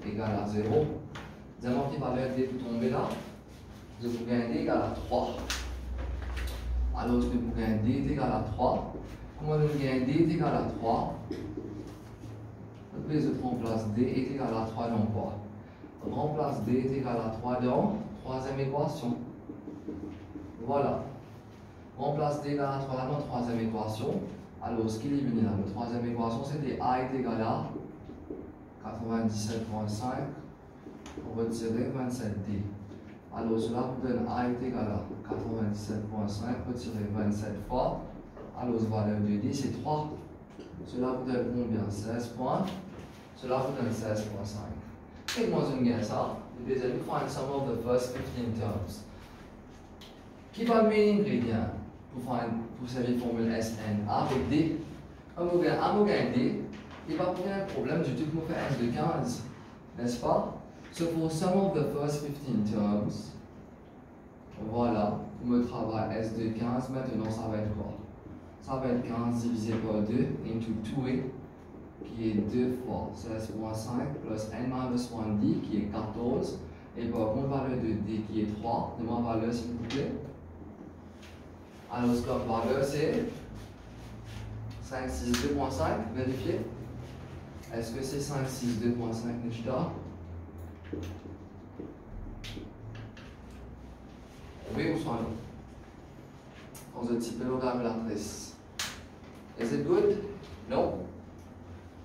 égale à 0. Dis-moi qui valeur D pour tomber là. Je vous gagne D égale à 3. Alors, je vous gagne D égale à 3. Comment je gagne D égale à 3? Je remplace D est égal à 3 dans quoi? On remplace D est égal à 3 dans troisième équation. Voilà. Remplace D égale à 3 dans la troisième équation. Alors, ce qui est venu là, la troisième équation, c'était A est égal à 97,5. On va retirer 27D. Alors, cela vous donne A est égal à 97,5 retirer 27 fois. Alors, la valeur de D, c'est 3. Cela vous donne combien? 16 points. Cela vous donne 16,5. Et moi, je gagne ça. Je vais find some of the first 15 terms. Qui va le meilleur ingrédient pour servir la formule SN A avec D? A gagne D, il va poser un problème du tout que faire S de 15, n'est-ce pas? So for some of the first 15 terms, voilà, me travail S de 15, maintenant ça va être quoi? Ça va être 15 divisé par 2 into 2A, qui est 2 fois 16,5 plus n-1D, qui est 14, et par contre, valeur de D qui est 3, de ma valeur s'il vous plaît. Alors, ce qu'on va valeur, c'est 562.5, vérifiez. Est-ce que c'est 562.5 Nishda? Oui ou soit non? On se type le calculatrice. Is it good? Non?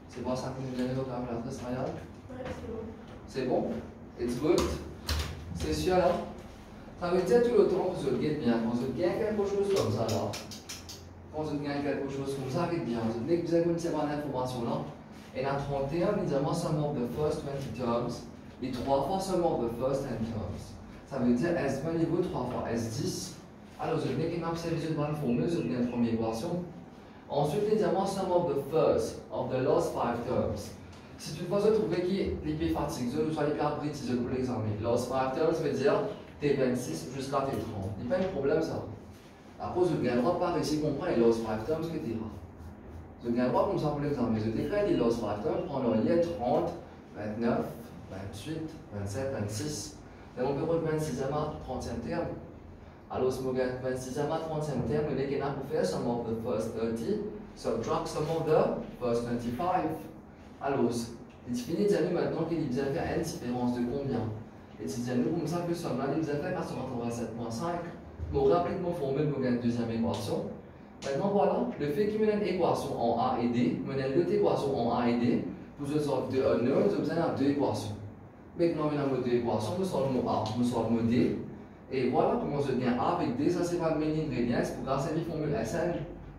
C'est pas ça que nous vient de la calculatrice, Ryan? Ouais, c'est bon. C'est bon? It's good? C'est sûr là? Ça veut dire tout le temps que vous êtes bien. Quand vous gagnez quelque chose comme ça là, quand vous gagnez quelque chose comme ça, vous bien. Vous avez besoin de cette information là. Et dans 31, évidemment, seulement the first 20 terms. Et 3 fois seulement the first 10 terms. Ça veut dire S20 niveau 3 fois S10. Alors, vous avez une observation de la formule, vous avez une première équation. Ensuite, évidemment, seulement the first of the last 5 terms. Si tu veux trouver qui est les plus fatigués, ou soit les plus abrités pour l'examen, last 5 terms veut dire T26 jusqu'à T30. Il n'y a pas de problème ça. Après, je gagne droit par ici, comprendre les last 5 terms que tu as. Je gagne droit comme ça pour l'examen. Je décrète les last 5 terms, prendre les 30, 29, 28, 27, 26. Et on peut prendre 26e à 30e terme. Alors, si je gagne 26e à 30e terme, le gagne pour faire some of the first 30, subtract some of the first 25. Alors, il finit de dire maintenant qu'il vient faire une différence de combien? Et si tu dis comme ça que somme là, il vient faire 487,5. Je me rappelle que mon formule me gagne deuxième équation. Maintenant, voilà, le fait qu'il me donne une équation en A et D, me donne deux équations en A et D, pour que je solve de un nœud, j'ai besoin de deux équations. Maintenant, on a deux équations, je solve mon A, je solve mon D. Et voilà comment je viens A avec D, ça c'est pas le main ingrédient, pour grâce à la formule SN.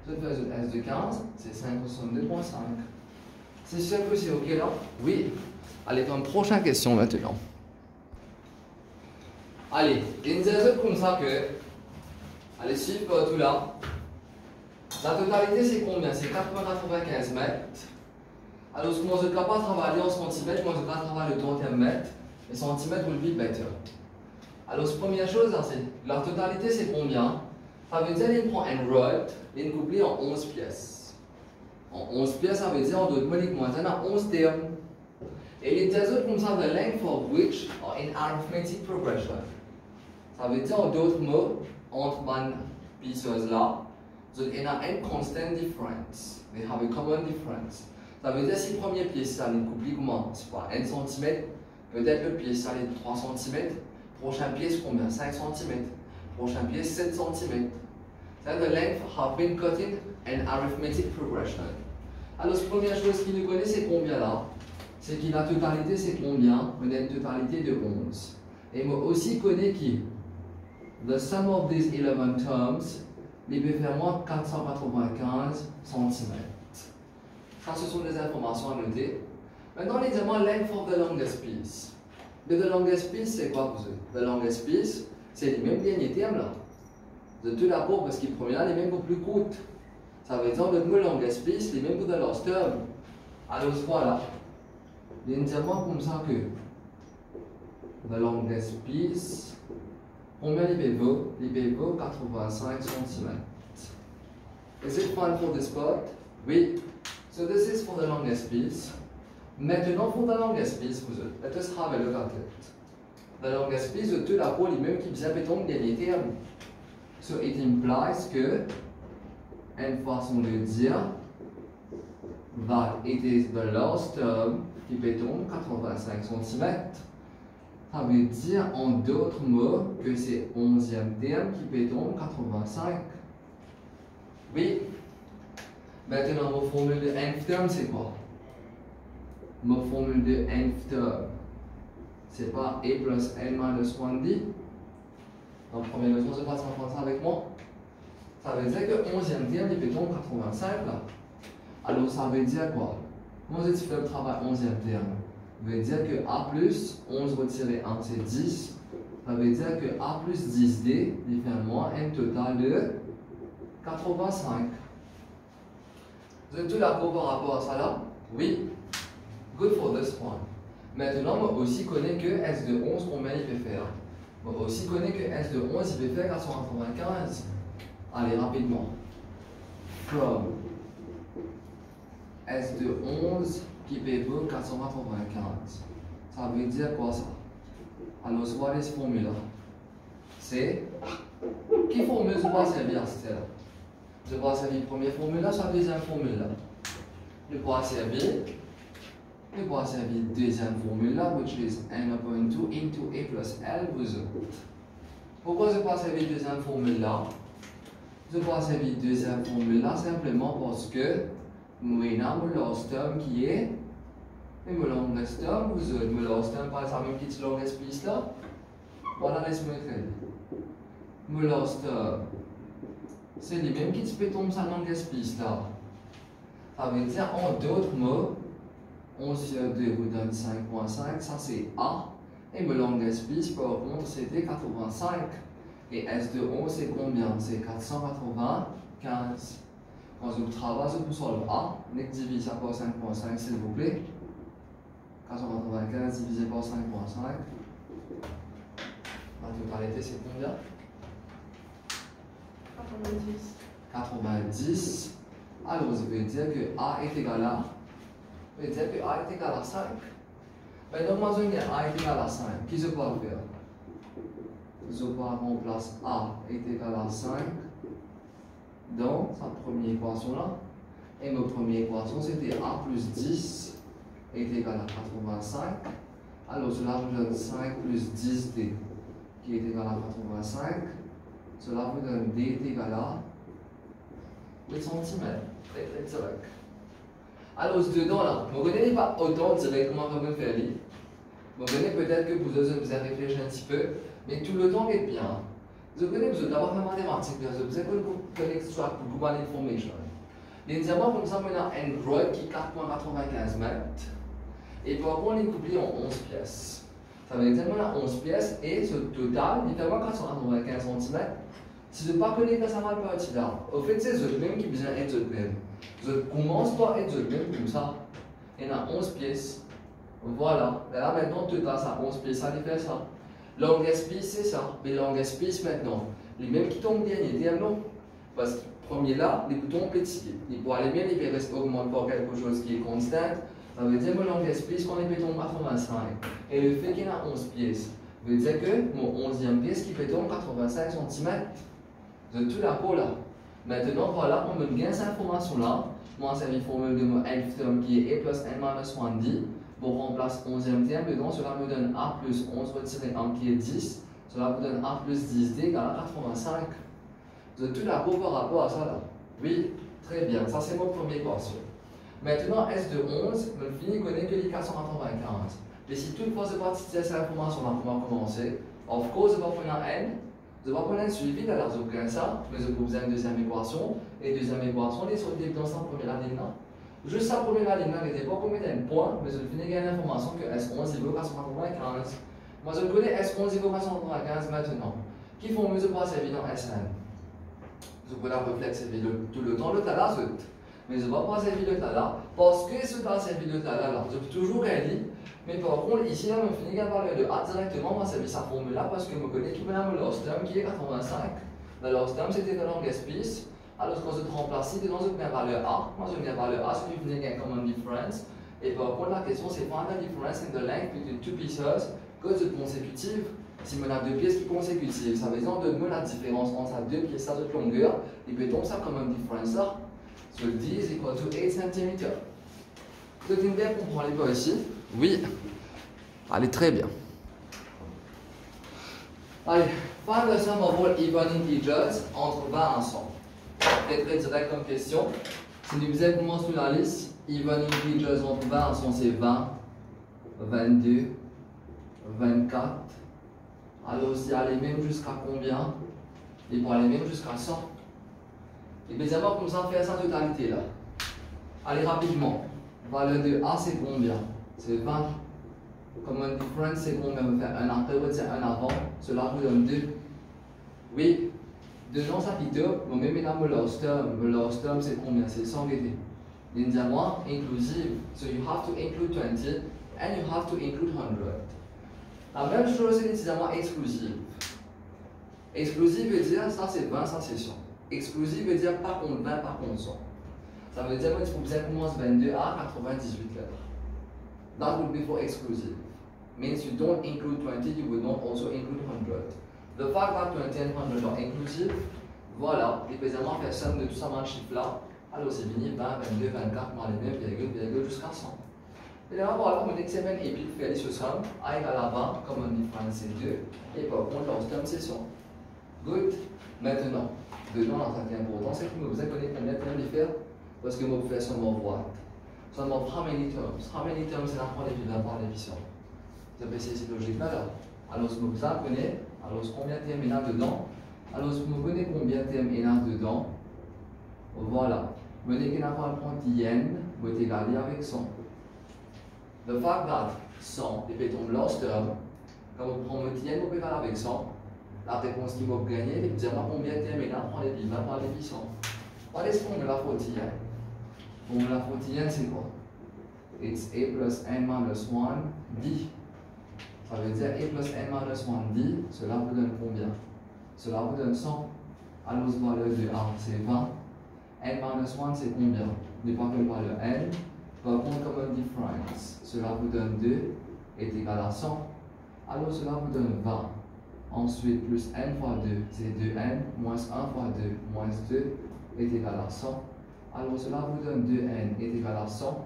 Je fais S de 15, c'est 562,5. C'est sûr que c'est OK là? Oui. Allez, dans une prochaine question maintenant. Allez, il nous a dit comme ça que Allez, suivre tout là. La totalité, c'est combien? C'est 4,95 mètres. Alors, ce que moi, je ne peux pas travailler en centimètres, moi, je vais travailler le temps en mètres. Les centimètres will be better. Alors, la première chose, c'est la totalité, c'est combien? Ça veut dire qu'il prend un rod et il couple en 11 pièces. En 11 pièces, ça veut dire en d'autres mots, il a 11 termes. Et les deux autres comme ça, the length of which are in arithmetic progression. Ça veut dire en d'autres mots, entre les pieces là, il y a une constant difference. They have a common difference. Ça veut dire si la première pièce, ça couple comment? C'est pas 1 cm, peut-être le pièce, ça est 3 cm. Prochaine pièce, combien? 5 cm. Prochaine pièce, 7 cm. So the length have been cut in arithmetic progression. Alors, la première chose qu'il nous connaît, c'est combien là? C'est que la totalité, c'est combien? On a une totalité de 11. Et moi aussi connais qui? The sum of these 11 terms, il peut faire moins 495 cm. Ça, ce sont des informations à noter. Maintenant, les diamants length of the longest piece. Mais the longest piece, c'est quoi pour eux? The longest piece, c'est les mêmes derniers termes là. De tout d'abord, parce qu'il provient les mêmes pour plus courtes. Ça veut dire le mot longest piece, les mêmes pour the last term. Alors voilà. Il y a un diamant comme ça que the longest piece, combien il vaut? Il vaut 85 cm. Is it fun for this part? Oui. So this is for the longest piece. Maintenant, pour the longest piece, let us have a look at it. The longest piece, de tout d'abord, les mêmes qui viennent pétomber le dernier terme. So it implies que, une façon de dire, that it is the last term qui pétombe 85 cm. Ça veut dire en d'autres mots que c'est 11e terme qui pétombe 85. Oui. Maintenant, ma formule de nth terme, c'est quoi? Ma formule de nth terme, c'est pas a plus n minus 1d. Dans la première leçon, je passe en français avec moi. Ça veut dire que 11e terme, il pétombe 85 là. Alors, ça veut dire quoi? Comment je fais le travail 11e terme? Ça veut dire que a plus 11 retiré 1, c'est 10. Ça veut dire que a plus 10d, il fait moins un total de 85. Vous êtes tous d'accord par rapport à ça là? Oui. Good for this one. Maintenant, moi aussi connais que S de 11, combien il peut faire? Moi aussi connais que S de 11, il peut faire 495. Allez, rapidement. From S de 11 qui peut faire 495. Ça veut dire quoi ça? Alors, soit les formules là. C'est. Quelle formule je vais servir à cette là? Je vais servir la première formule là, soit la deuxième formule là. Je vais servir. Je vais servir la deuxième formule là, which is n upon 2 into a plus l vous autres. Pourquoi je vais servir la deuxième formule là? Je vais servir la deuxième formule là simplement parce que nous avons le last term qui est le longest term, vous autres. Le last term par exemple, même petite longest piece là. Voilà, laisse-moi écrire. Le last term, c'est les mêmes qui se tombent sur la longest piece là. Ça veut dire en d'autres mots, 11 sur 2 vous donne 5.5, ça c'est A. Et le longest piece par contre c'était 85. Et S de 11 c'est combien? C'est 495. Quand je travaille pour solve A, on divise ça par 5.5 s'il vous plaît. 495 divisé par 5.5. La totalité c'est combien? 90. 90. Alors, ça veut dire que A est égal à. Ça veut dire que A est égal à 5. Maintenant, moi, je vais A est égal à 5. Qui je peux faire? Je peux remplacer A est égal à 5 dans sa première équation là. Et ma première équation, c'était A plus 10 est égal à 85. Alors, cela vous donne 5 plus 10D qui est égal à 85. Cela vous donne D est égal à 8 cm. Alors, dedans là, vous ne connaissez pas autant directement comme vous faire lire. Vous connaissez peut-être que vous avez réfléchi un petit peu, mais tout le temps est bien. Vous connaissez besoin d'avoir une mathématique, vous avez besoin de extract pour Google Information. Les diamants comme ça, on a un rod qui est 4,95 mètres. Et pour avoir les couplés en 11 pièces. Ça veut dire qu'on a 11 pièces et ce total, il fait 495 cm. Si je ne pas connais que ça va partir là, au fait, c'est eux même qui besoin d'être eux même. Je commence par être eux même comme ça. Il y en a 11 pièces. Voilà. Là maintenant, tu as ça 11 pièces, ça fait ça. Longest piece, c'est ça. Mais longest piece maintenant, les mêmes qui tombent dernier terme, non. Parce que premier là, les boutons petits. Et pour aller bien, les pièces augmentent par quelque chose qui est constant. Ça veut dire que mon longest piece, qu'on est péton 85. Et le fait qu'il y en a 11 pièces, veut dire que mon 11e pièce qui péton 85 cm. De tout la peau là. Maintenant, voilà, on me gagne cette information-là. Moi, c'est une formule de mon nth terme qui est a plus n minus 70. Pour remplacer 11e terme, dedans, cela me donne a plus 11 retiré 1 qui est 10. Cela vous donne a plus 10d égale à 85. De tout la peau par rapport à ça là. Oui, très bien. Ça, c'est mon premier portion. Maintenant, S de 11, je finis connaît que les 495. Mais si toutefois je partie de cette information-là, on va commencer. Of course, je vais prendre un n. Je vais prendre un suivi, alors je prends ça, mais je peux vous une deuxième équation. Et deuxième équation, les sont dans sa première ligne là. Juste sa première ligne là, n'était pas comme un point, mais je finis avec l'information que S11 égale 495. Moi, je connais S11 égale 495 maintenant. Qui font mieux de passer évident Sn? Je peux la réflexe tout le temps, le tas là, mais je ne vais pas servir le tas là, parce que ce tas servi le tas là, je peux toujours aller. Mais par contre, ici, là, je finis par parler de A directement, moi, c'est sa formule là, parce que je connais qui m'a le last term qui est 85. Le last term, c'était le longest piece. Alors, quand je te remplace, dedans, je viens par le A. Moi, je viens par le A, ce qui venait avec common difference. Et par contre, la question, c'est find the difference in the length between two pieces que de consécutives. Si on a deux pièces qui sont consécutives, ça veut dire de nous la différence entre deux pièces de longueur, et puis donc ça common difference là. So D is equal to 8 cm. Vous êtes bien comprendre les pas ici? Oui. Allez, très bien. Allez, find the sum of all even integers entre 20 et 100. C'est très direct comme question. Si nous faisons comment sur la liste, even integers entre 20 et 100, c'est 20, 22, 24. Alors, si aller même jusqu'à combien? Et pour aller même jusqu'à 100. Et bien, d'abord, comme ça, faire sa totalité là. Allez, rapidement. Valeur de A, c'est combien? C'est 20. Common difference, c'est combien? On va faire un après, on va dire un avant. Cela vous donne 2. Oui. Dedans, ça pique on met maintenant le last term. Le last term, c'est combien? C'est 100 GT. Évidemment, inclusive. So you have to include 20 and you have to include 100. La même chose, c'est évidemment exclusive. Exclusive veut dire ça c'est 20, ça c'est 100. Exclusive veut dire pas contre 20, pas contre 100. Ça veut dire que vous commencez 22 à 98 lettres. That would be for exclusive. Means you don't include 20, you would not also include 100. The fact that 20 and 100 are inclusive, voilà, et évidemment faire somme de tout ça dans le chiffre là. Alors c'est fini 20, 22, 24, moins les mêmes, virgule, jusqu'à 100. Et là, voilà, on dit que c'est même épique faire ce somme. A égale à 20, comme on difference c'est 2. Et par contre, last term c'est 100. Good. Maintenant, dedans, la qui est important, c'est que vous avez connaître combien de termes de faire. Parce que vous faites sum of what? Sum of how many terms? How many terms, c'est l'apprendre les plus par l'émission. Vous avez essayé cette logique là. Alors, vous apprenez, alors combien de termes il y a dedans? Alors, vous connaissez combien de termes il y a dedans? Voilà. Vous venez qu'il a pas prendre yen, vous êtes égalé avec 100. The fact that 100 est ton last term, quand vous prenez le yen, vous pouvez faire avec 100. La réponse qui va gagner, vous dire combien de termes il y a, prend les 20 par les 100. What is formula for yen? Formula for yen, c'est quoi? It's a plus n minus 1 d. Ça veut dire a plus n minus 1 d, cela vous donne combien? Cela vous donne 100. Alors, la valeur de a, c'est 20. N minus 1, c'est combien? Ne pas que par le n. Par contre, common difference, cela vous donne 2 est égal à 100. Alors, cela vous donne 20. Ensuite, plus n fois 2, c'est 2n, moins 1 fois 2, moins 2 est égal à 100. Alors, cela vous donne 2n est égal à 100.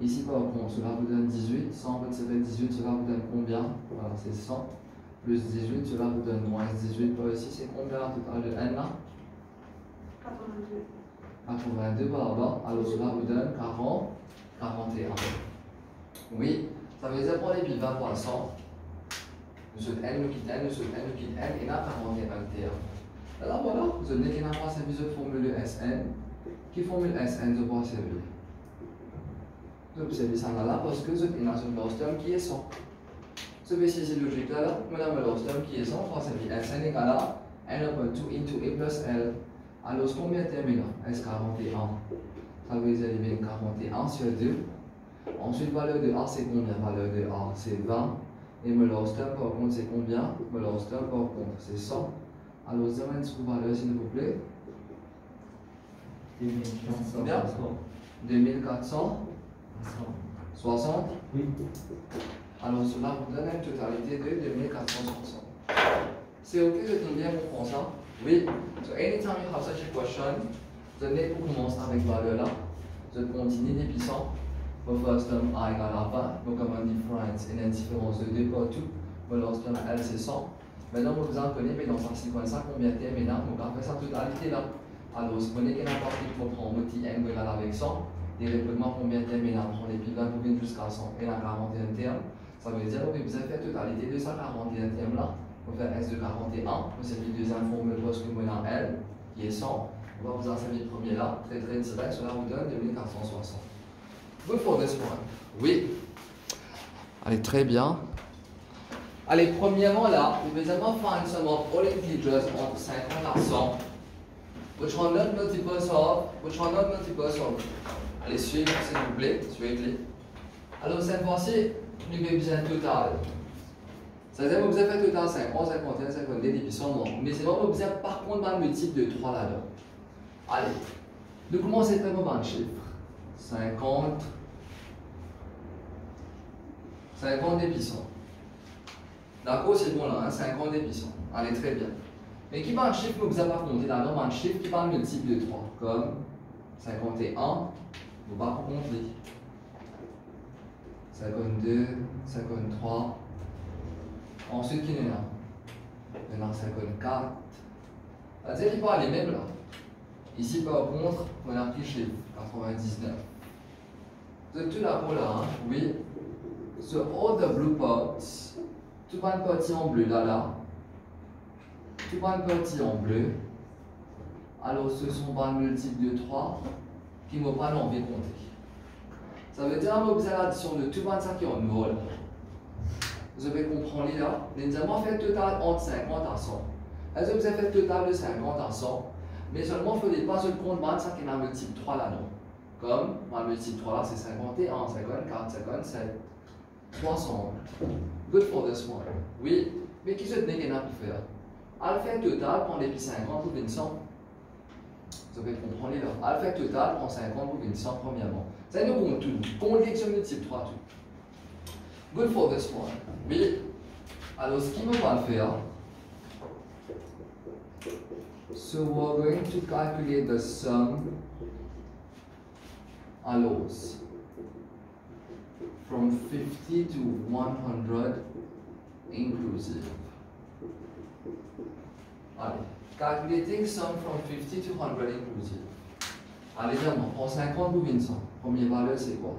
Ici, par contre, cela vous donne 18. 100 retirer 18, cela vous donne combien? Voilà, c'est 100. Plus 18, cela vous donne moins 18. Par ici, c'est combien en total de n là? 82. 82 par là-bas. Alors, cela vous donne 41. Oui, ça veut dire pour les 20 fois 100. Nous sommes n, nous quitte n, nous sommes n, nous quitte n, et là 41 termes. Alors voilà, je n'ai qu'un pas servir de formule Sn. Qui formule Sn de pas servir? Je vais servir ça là parce que je n'ai un last term qui est 100. Ce que c'est logique là, madame le last term qui est 100, on va servir Sn égale à n upon 2 into a plus l. Alors, combien de termes là? S 41. Ça veut dire qu'il y a 41 sur 2. Ensuite, valeur de A, c'est combien? Valeur de A, c'est 20. Et Müller terme par contre, c'est combien? Müller terme par contre, c'est 100. Alors, demain, une valeur, s'il vous plaît. 2460. Oui. Alors, cela vous donne une totalité de 2460. C'est ok, je t'aime bien comprendre ça? Oui. So, anytime you have such a question, vous allez commencer avec valeur là. Vous continuez des puissants. Le first term A égale à 20. Donc, comme un difference, une différence de 2 partout. Le last term L, c'est 100. Maintenant, vous en connaissez, mais dans un séquence, combien de termes maintenant? Donc, après sa totalité là. Alors, si vous connaissez qu'il y a une partie qui prend un petit n égale avec 100, et répètement combien de termes maintenant? On prend les piles 20 pour venir jusqu'à 100 et la 41 termes. Ça veut dire que vous avez fait la totalité de 141 termes là. On va faire S de 41. Vous avez la deuxième formule parce que maintenant L, qui est 100. On va vous en servir le premier là, très direct. Cela vous donne 2460. Good for this one. Oui. Allez, très bien. Allez, premièrement là, vous allez find some of all integers entre 50 à 100. Which are not multiples of. Allez, suivez s'il vous plaît, suivez-les. Alors, cette fois-ci, nous avons besoin de total. C'est-à-dire que vous avez fait total 50, 51, 52, et puis 100. Mais c'est vraiment besoin par contre d'un multiple de 3 là-dedans. Allez, nous commençons par un chiffre. 50 épicents. D'accord, c'est bon là, hein? 50 épicents. Allez, très bien. Mais qui va un chiffre que vous n'avez pas compté là, un chiffre qui va un multiple de 3, comme 51, vous ne pas compter. 52, 53. Ensuite, qui est là? Il y en a 54. C'est-à-dire qu'il va aller même là. Ici, par contre, on a un petit chiffre, 99. Vous êtes tout là-haut là, hein? Oui. So, all the blue parts, tout va une partie en bleu là. Tout va une partie en bleu. Alors, ce sont pas multiples de 3 qui ne vont pas l'enlever compter. Ça veut dire que vous avez l'addition de tout ça qui est en nouveau là. Vous avez compris là. Nous avons fait total entre 50 à 100. Est-ce que vous avez fait total de 50 à 100? Mais seulement, il ne faut pas se compte ça qui est un multiple 3 là-dedans. Comme, un multiple 3 là, c'est 51, 54, 57, 300. Good for this one. Oui, mais qui se tenait qu'il y en a pu faire? Alpha total prend les 50 pour 100. Vous avez compris là. Alpha total prend 50 pour 100 premièrement. Ça nous compte tout. Compte l'élection multiple 3 tout. Good for this one. Oui. Alors, ce qu'il me va faire, so we're going to calculate the sum allows from 50 to 100 inclusive. Allez, calculating sum from 50 to 100 inclusive. Allez, on prend 50 pour 100. Première valeur, c'est quoi?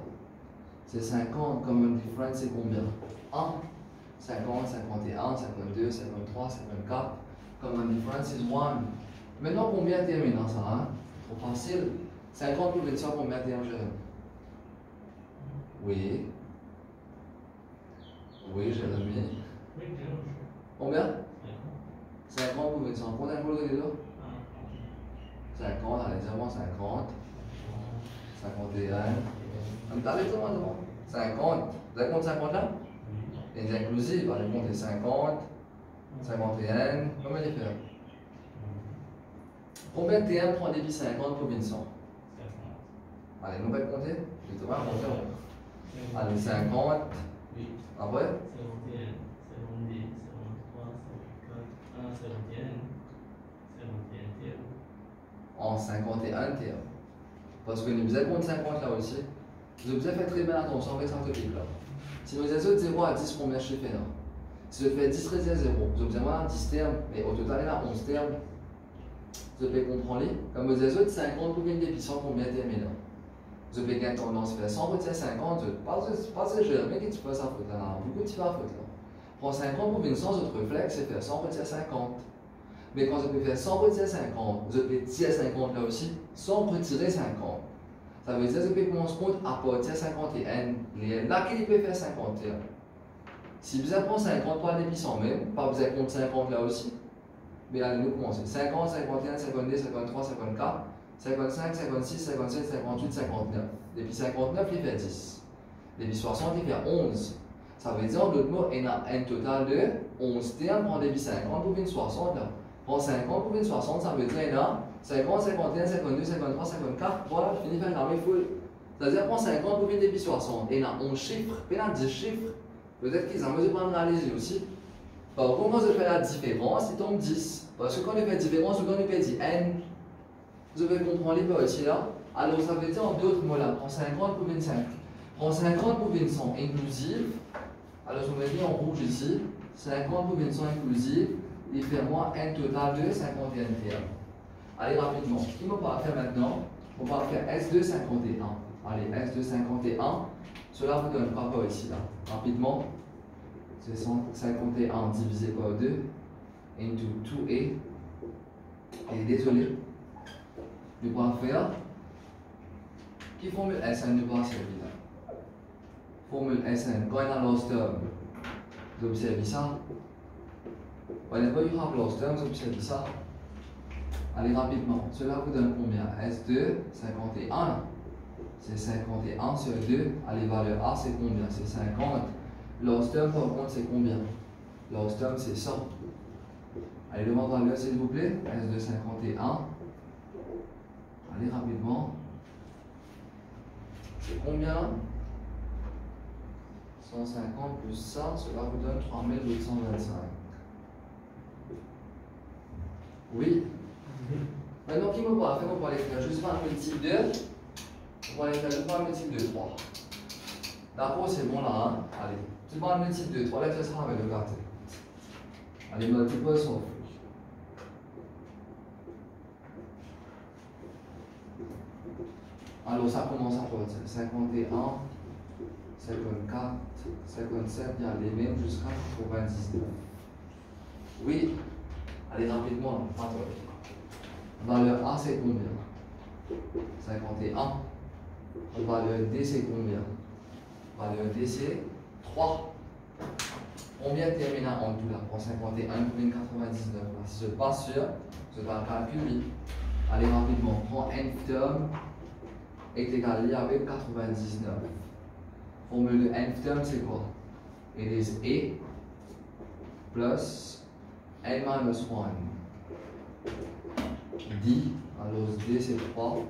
C'est 50, common difference, c'est combien? 1. 50, 51, 52, 53, 54. Common difference is 1. Maintenant, combien de termes dans ça? Hein? Trop facile. 50 pour 100, combien de termes, Jérôme? Oui. Oui, Jérémy. Combien? 50 pour 100. Combien pour le là? 50, allez, dis-moi 50. 51. Allez, dis-moi devant. 50. Vous avez compté 50 là? Les inclusives, allez compter 50, 51. Combien de faire? Combien de termes prend des 50 pour 100? Allez, nous allons compter. Je te vois compter. Allez, 50. Oui. Après? 51, 52, 53, 54, 51 termes. En 51 termes. Parce que nous avons compté 50 là aussi. Vous avez fait très bien attention avec cette topic là. Si vous avez 0 à 10, combien de chiffres là? Si vous faites 10 reste à 0, vous avez 10 termes, mais au total il y a 11 termes. Vous pouvez comprendre. Comme vous avez 50 pour une dépisson, combien de termes là? Vous avez une tendance à faire 100 pour 50, pas de jeu, mais qu'est-ce que tu fais ça faute là? Beaucoup de faute là. Prends 50 pour 100, votre réflexe c'est faire 100 pour 50. Mais quand vous pouvez faire 100 pour 50, vous pouvez tirer 50 là aussi, sans retirer 50. Ça veut dire que vous pouvez commencer compte à partir de 51. Là, qu'il peut faire 51. Si vous avez 50 pour un dépisson même, pas besoin de compte 50 là aussi. Mais allez, nous commencer. 50, 51, 52, 53, 54, 55, 56, 57, 58, 59. Depuis 59, il fait 10. Depuis 60, il fait 11. Ça veut dire, en d'autres mots, il y a un total de 11 termes. Prends depuis 50 pour une 60. Prends 50 pour une 60, ça veut dire qu'il y a 50, 51, 52, 53, 54. Voilà, je finis par grammer full. C'est-à-dire, prends 50 pour une depuis 60. Et il y a 11 chiffres, puis il y a 10 chiffres. Peut-être qu'ils ont besoin de prendre réaliser aussi. Par contre, quand je fais la différence, il tombe 10. Parce que quand on fait différence, ou quand on fait dit n, je vais comprendre les parties là. Alors, ça veut dire en d'autres mots là, prends 50 pour 25. Prends 50 pour 100 inclusive. Alors, je me dis en rouge ici, 50 pour 100 inclusive, il fait moins un total de 51 termes. Allez, rapidement. Ce qu'on va faire maintenant, on va faire S2 51. Allez, S2 51. Cela vous donne quoi par ici là? Rapidement, c'est 151 divisé par 2 into 2a. Et désolé, nous allons faire qui formule SN nous va servir là. Formule SN, quand on a lost term, vous observez ça. Quand on n'a pas eu lost term, vous observez ça. Allez rapidement, cela vous donne combien? S2, 51. C'est 51 sur 2. Allez, valeur A, c'est combien? C'est 50. Lost term, par contre, c'est combien? Lost term, c'est 100. Allez, demande valeur, s'il vous plaît. S2, 51. Allez, rapidement. C'est combien là? 150 plus ça, cela vous donne 3825. Oui. Maintenant, qui me parle? On va aller faire juste un multiple de. On va aller faire juste un multiple de 3. D'accord, c'est bon là. Hein? Allez, tu prends un multiple de 3, là, tu seras avec le gâteau. Allez, multiple sauf. Alors, ça commence à partir 51, 54, 57, il y a les mêmes jusqu'à 99. Oui. Allez, rapidement, attends. Valeur A, c'est combien? 51. Valeur D, c'est combien? Valeur D, c'est 3. Combien termine en tout là? Pour 51 pour 99. Si je passe sur, je vais le calculer. Allez, rapidement, prends nth terme est égal avec 99. Formule de nth terme, c'est quoi? It is A plus n minus 1. D, alors D c'est 3,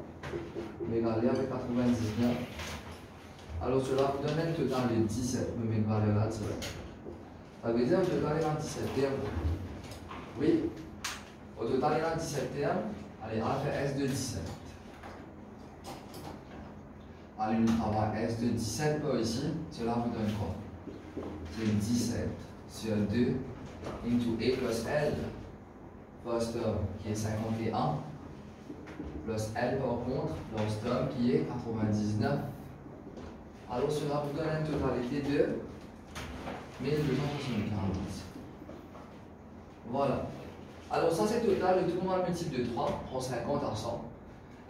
égalé avec 99. Alors cela vous donne un total de 17, je mets une valeur là-dessus. Ça veut dire au total il y a 17 termes. Oui, au total il y a 17 termes. Allez, on va faire S de 17. Allez, on travaille S de 17 par ici, cela vous donne quoi? C'est 17 sur 2 into A plus L. First term qui est 51, plus L par contre, last term qui est 99. Alors cela vous donne une totalité de 1275. Voilà. Alors ça c'est total de tout le monde multiple de 3, prend 50 à 100.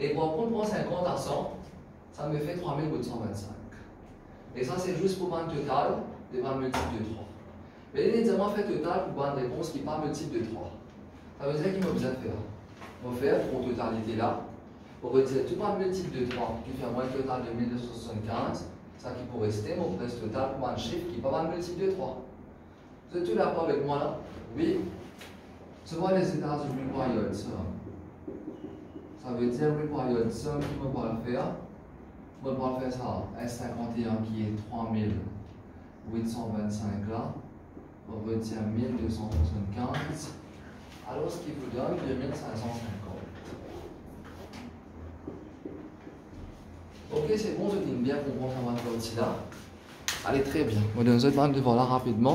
Et pour prendre prend 50 à 100, ça me fait 3825. Et ça c'est juste pour un total de un multiple de 3. Mais évidemment fait total pour une réponse qui n'est pas multiple de 3. Ça veut dire qu'il m'a besoin de faire. On va faire pour totalité là. On va dire tout un multiple de 3 qui fait moins le total de 1275. Ça qui pourrait rester mon reste total pour un chiffre qui n'est pas un multiple de 3. Vous êtes tous d'accord avec moi là? Oui. Ce sont les états du required sum. Ça veut dire required sum qui me va le faire. On va faire ça. S51 qui est 3825 là. On retient 1275. Alors, ce qui vous donne 2550. Ok, c'est bon, je dis bien comprendre comment faire là. Allez, très bien. On va donner un autre de voir là rapidement.